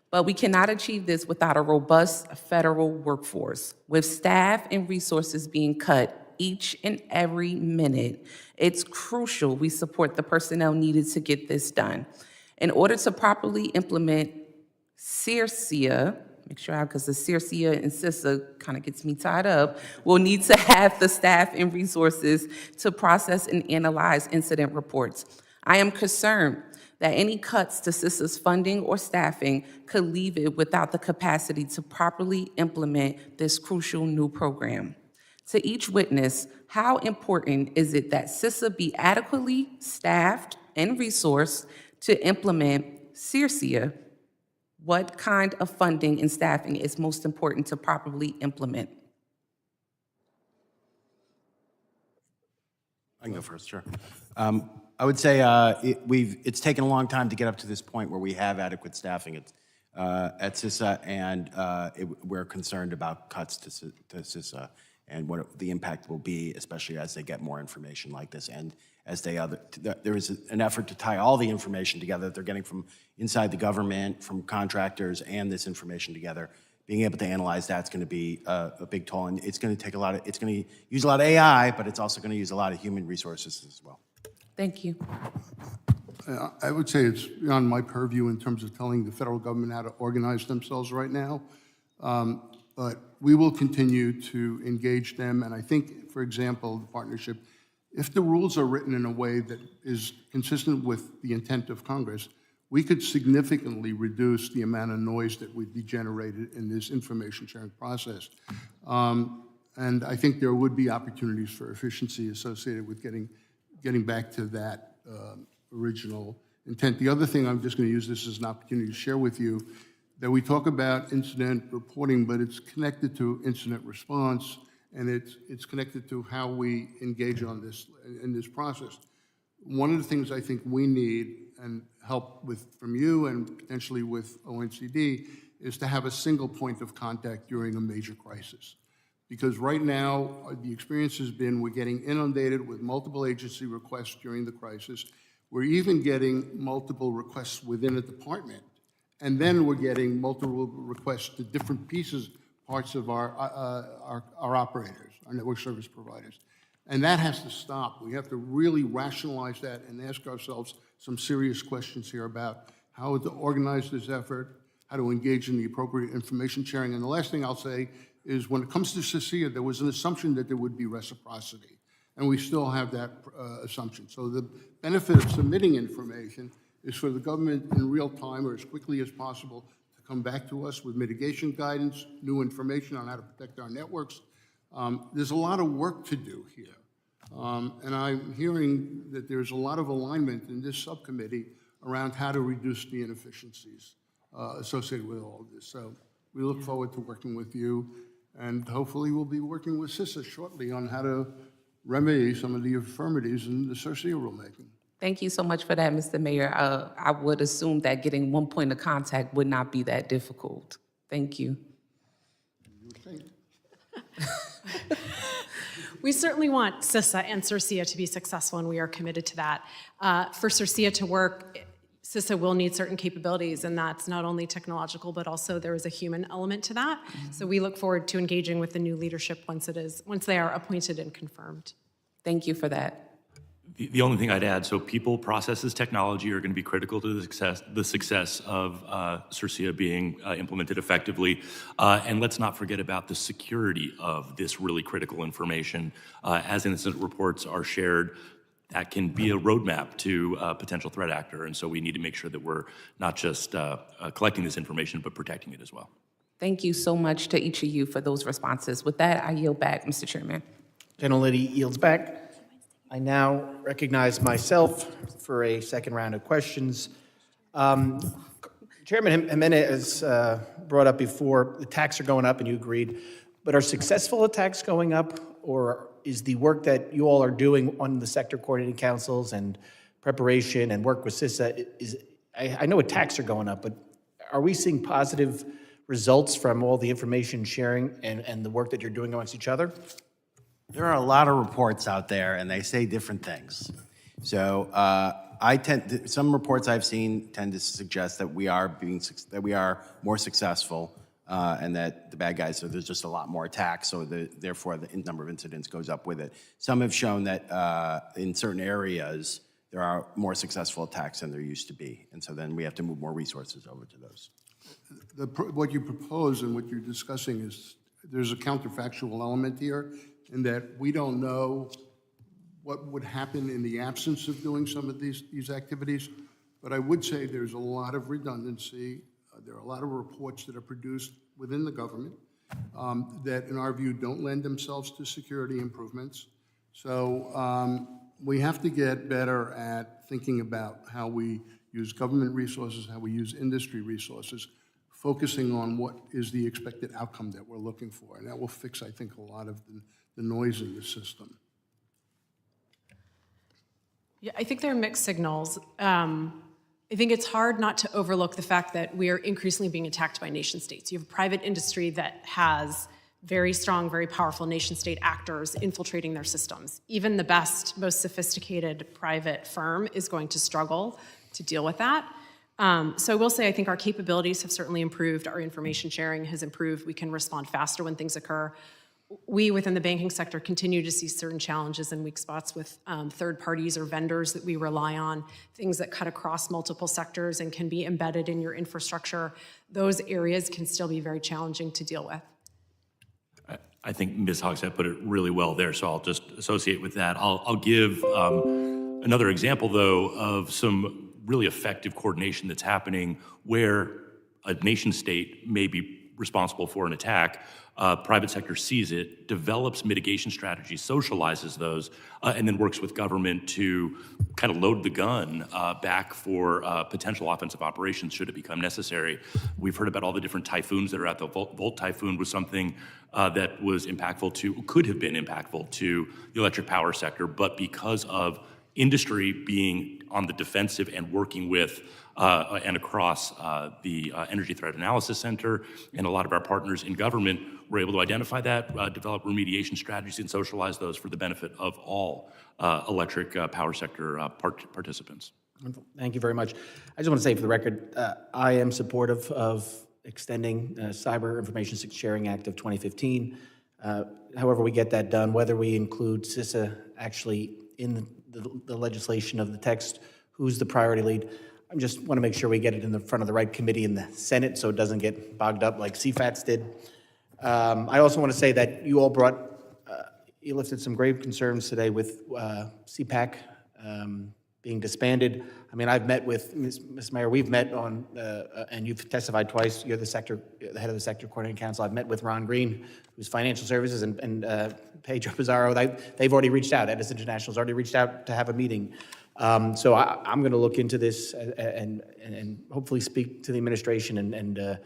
But we cannot achieve this without a robust federal workforce. With staff and resources being cut each and every minute, it's crucial we support the personnel needed to get this done. In order to properly implement CIRCIA, make sure because the CIRCIA and CISA kind of gets me tied up, we'll need to have the staff and resources to process and analyze incident reports. I am concerned that any cuts to CISA's funding or staffing could leave it without the capacity to properly implement this crucial new program. To each witness, how important is it that CISA be adequately staffed and resourced to implement CIRCIA? What kind of funding and staffing is most important to properly implement? I can go first, sure. I would say it's taken a long time to get up to this point where we have adequate staffing at CISA, and we're concerned about cuts to CISA and what the impact will be, especially as they get more information like this, and as there is an effort to tie all the information together that they're getting from inside the government, from contractors, and this information together being able to analyze that's going to be a big toll, and it's going to take it's going to use a lot of AI, but it's also going to use a lot of human resources as well. Thank you. I would say it's beyond my purview in terms of telling the federal government how to organize themselves right now. But we will continue to engage them. And I think, for example, the partnership, if the rules are written in a way that is consistent with the intent of Congress, we could significantly reduce the amount of noise that would be generated in this information sharing process. And I think there would be opportunities for efficiency associated with getting back to that original intent. The other thing, I'm just going to use this as an opportunity to share with you, that we talk about incident reporting, but it's connected to incident response, and it's connected to how we engage on this in this process. One of the things I think we need and help with from you and potentially with ONCD is to have a single point of contact during a major crisis. Because right now, the experience has been we're getting inundated with multiple agency requests during the crisis. We're even getting multiple requests within a department. And then we're getting multiple requests to different parts of our operators, our network service providers. And that has to stop. We have to really rationalize that and ask ourselves some serious questions here about how to organize this effort, how to engage in the appropriate information sharing. And the last thing I'll say is when it comes to CECIA, there was an assumption that there would be reciprocity. And we still have that assumption. So the benefit of submitting information is for the government in real time or as quickly as possible to come back to us with mitigation guidance, new information on how to protect our networks. There's a lot of work to do here. And I'm hearing that there's a lot of alignment in this subcommittee around how to reduce the inefficiencies associated with all of this. So we look forward to working with you, and hopefully we'll be working with CISA shortly on how to remedy some of the infirmities in the CECIA rulemaking. Thank you so much for that, Mr. Mayor. I would assume that getting one point of contact would not be that difficult. Thank you. We certainly want CISA and CERCIA to be successful, and we are committed to that. For CERCIA to work, CISA will need certain capabilities, and that's not only technological, but also there is a human element to that. So we look forward to engaging with the new leadership once they are appointed and confirmed. Thank you for that. The only thing I'd add, so people, processes, technology are going to be critical to the success of CERCIA being implemented effectively. And let's not forget about the security of this really critical information. As incident reports are shared, that can be a roadmap to a potential threat actor. And so we need to make sure that we're not just collecting this information, but protecting it as well. Thank you so much to each of you for those responses. With that, I yield back, Mr. Chairman. Gentlelady yields back. I now recognize myself for a second round of questions. Chairman Jimenez brought up before, the attacks are going up, and you agreed, but are successful attacks going up, or is the work that you all are doing on the sector coordinating councils and preparation and work with CISA, I know attacks are going up, but are we seeing positive results from all the information sharing and the work that you're doing amongst each other? There are a lot of reports out there, and they say different things. So some reports I've seen tend to suggest that we are more successful, and that the bad guys, so there's just a lot more attacks, so therefore the number of incidents goes up with it. Some have shown that in certain areas there are more successful attacks than there used to be, and so then we have to move more resources over to those. What you propose and what you're discussing is there's a counterfactual element here, in that we don't know what would happen in the absence of doing some of these activities. But I would say there's a lot of redundancy. There are a lot of reports that are produced within the government that, in our view, don't lend themselves to security improvements. So we have to get better at thinking about how we use government resources, how we use industry resources, focusing on what is the expected outcome that we're looking for. And that will fix, I think, a lot of the noise in the system. Yeah, I think there are mixed signals. I think it's hard not to overlook the fact that we are increasingly being attacked by nation states. You have a private industry that has very strong, very powerful nation state actors infiltrating their systems. Even the best, most sophisticated private firm is going to struggle to deal with that. So I will say, I think our capabilities have certainly improved. Our information sharing has improved. We can respond faster when things occur. We, within the banking sector, continue to see certain challenges and weak spots with third parties or vendors that we rely on, things that cut across multiple sectors and can be embedded in your infrastructure. Those areas can still be very challenging to deal with. I think Ms. Hogshead put it really well there, so I'll just associate with that. I'll give another example, though, of some really effective coordination that's happening where a nation state may be responsible for an attack. Private sector sees it, develops mitigation strategies, socializes those, and then works with government to kind of load the gun back for potential offensive operations should it become necessary. We've heard about all the different typhoons that are out. The Volt typhoon was something that was impactful to, could have been impactful to the electric power sector, but because of industry being on the defensive and working with and across the Energy Threat Analysis Center and a lot of our partners in government were able to identify that, develop remediation strategies, and socialize those for the benefit of all electric power sector participants. Thank you very much. I just want to say for the record, I am supportive of extending Cyber Information Sharing Act of 2015. However we get that done, whether we include CISA actually in the legislation of the text, who's the priority lead, I just want to make sure we get it in the front of the right committee in the Senate so it doesn't get bogged up like CFATS did. I also want to say that you all you lifted some grave concerns today with CPAC being disbanded. I mean, I've met with, Ms. Mayor, we've met on, and you've testified twice, you're the head of the Sector Coordinating Council. I've met with Ron Green, who's Financial Services, and Pedro Pizarro. They've already reached out, Edison International's already reached out to have a meeting. So I'm going to look into this and hopefully speak to the administration and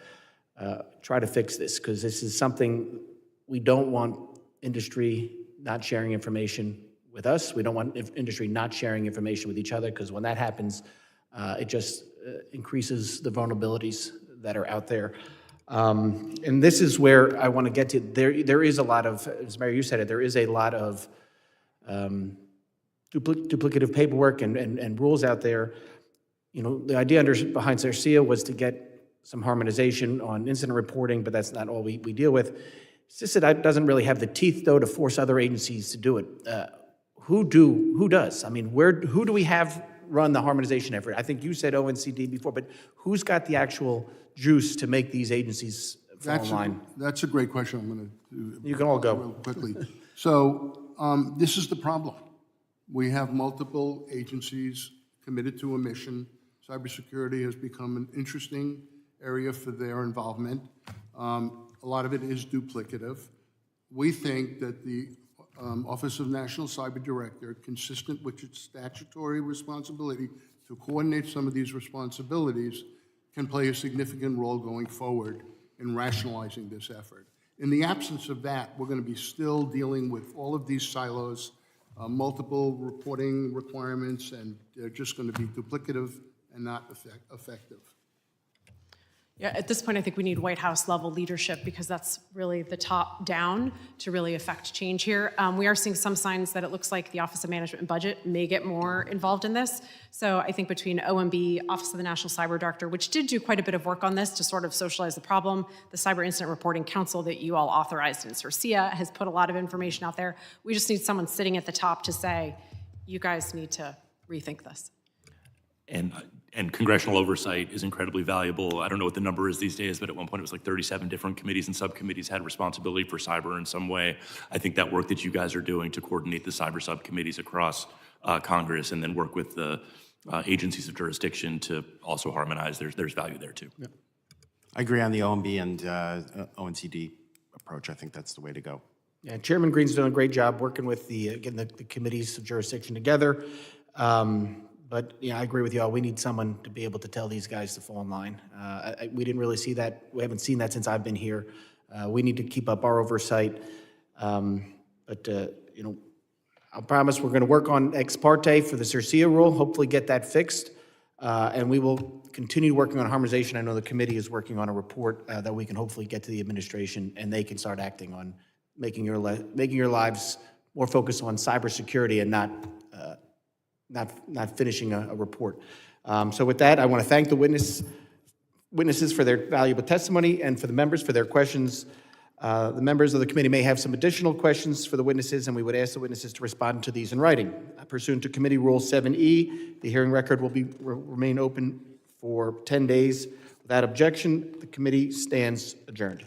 try to fix this, because this is something we don't want industry not sharing information with us. We don't want industry not sharing information with each other, because when that happens, it just increases the vulnerabilities that are out there. And this is where I want to get to. There is a lot of, as Mayor, you said it, there is a lot of duplicative paperwork and rules out there. You know, the idea behind CERCIA was to get some harmonization on incident reporting, but that's not all we deal with. CISA doesn't really have the teeth, though, to force other agencies to do it. Who does? I mean, who do we have run the harmonization effort? I think you said ONCD before, but who's got the actual juice to make these agencies fall in line? That's a great question. I'm going to You can all go. real quickly. So this is the problem. We have multiple agencies committed to a mission. Cybersecurity has become an interesting area for their involvement. A lot of it is duplicative. We think that the Office of National Cyber Director, consistent with its statutory responsibility to coordinate some of these responsibilities, can play a significant role going forward in rationalizing this effort. In the absence of that, we're going to be still dealing with all of these silos, multiple reporting requirements, and they're just going to be duplicative and not effective. Yeah, at this point, I think we need White House level leadership, because that's really the top down to really affect change here. We are seeing some signs that it looks like the Office of Management and Budget may get more involved in this. So I think between OMB, Office of the National Cyber Director, which did do quite a bit of work on this to sort of socialize the problem, the Cyber Incident Reporting Council that you all authorized in CERCIA has put a lot of information out there. We just need someone sitting at the top to say, you guys need to rethink this. And congressional oversight is incredibly valuable. I don't know what the number is these days, but at one point it was like 37 different committees and subcommittees had responsibility for cyber in some way. I think that work that you guys are doing to coordinate the cyber subcommittees across Congress and then work with the agencies of jurisdiction to also harmonize, there's value there too. Yeah. I agree on the OMB and ONCD approach. I think that's the way to go. Yeah, Chairman Green's done a great job working with getting the committees of jurisdiction together. But yeah, I agree with you all. We need someone to be able to tell these guys to fall in line. We didn't really see that. We haven't seen that since I've been here. We need to keep up our oversight. But you know, I'll promise we're going to work on ex parte for the CERCIA rule. Hopefully, get that fixed, and we will continue working on harmonization. I know the committee is working on a report that we can hopefully get to the administration, and they can start acting on making your lives more focused on cybersecurity and not finishing a report. So with that, I want to thank the witnesses for their valuable testimony and for the members for their questions. The members of the committee may have some additional questions for the witnesses, and we would ask the witnesses to respond to these in writing. Pursuant to Committee Rule 7E, the hearing record will remain open for 10 days. Without objection, the committee stands adjourned.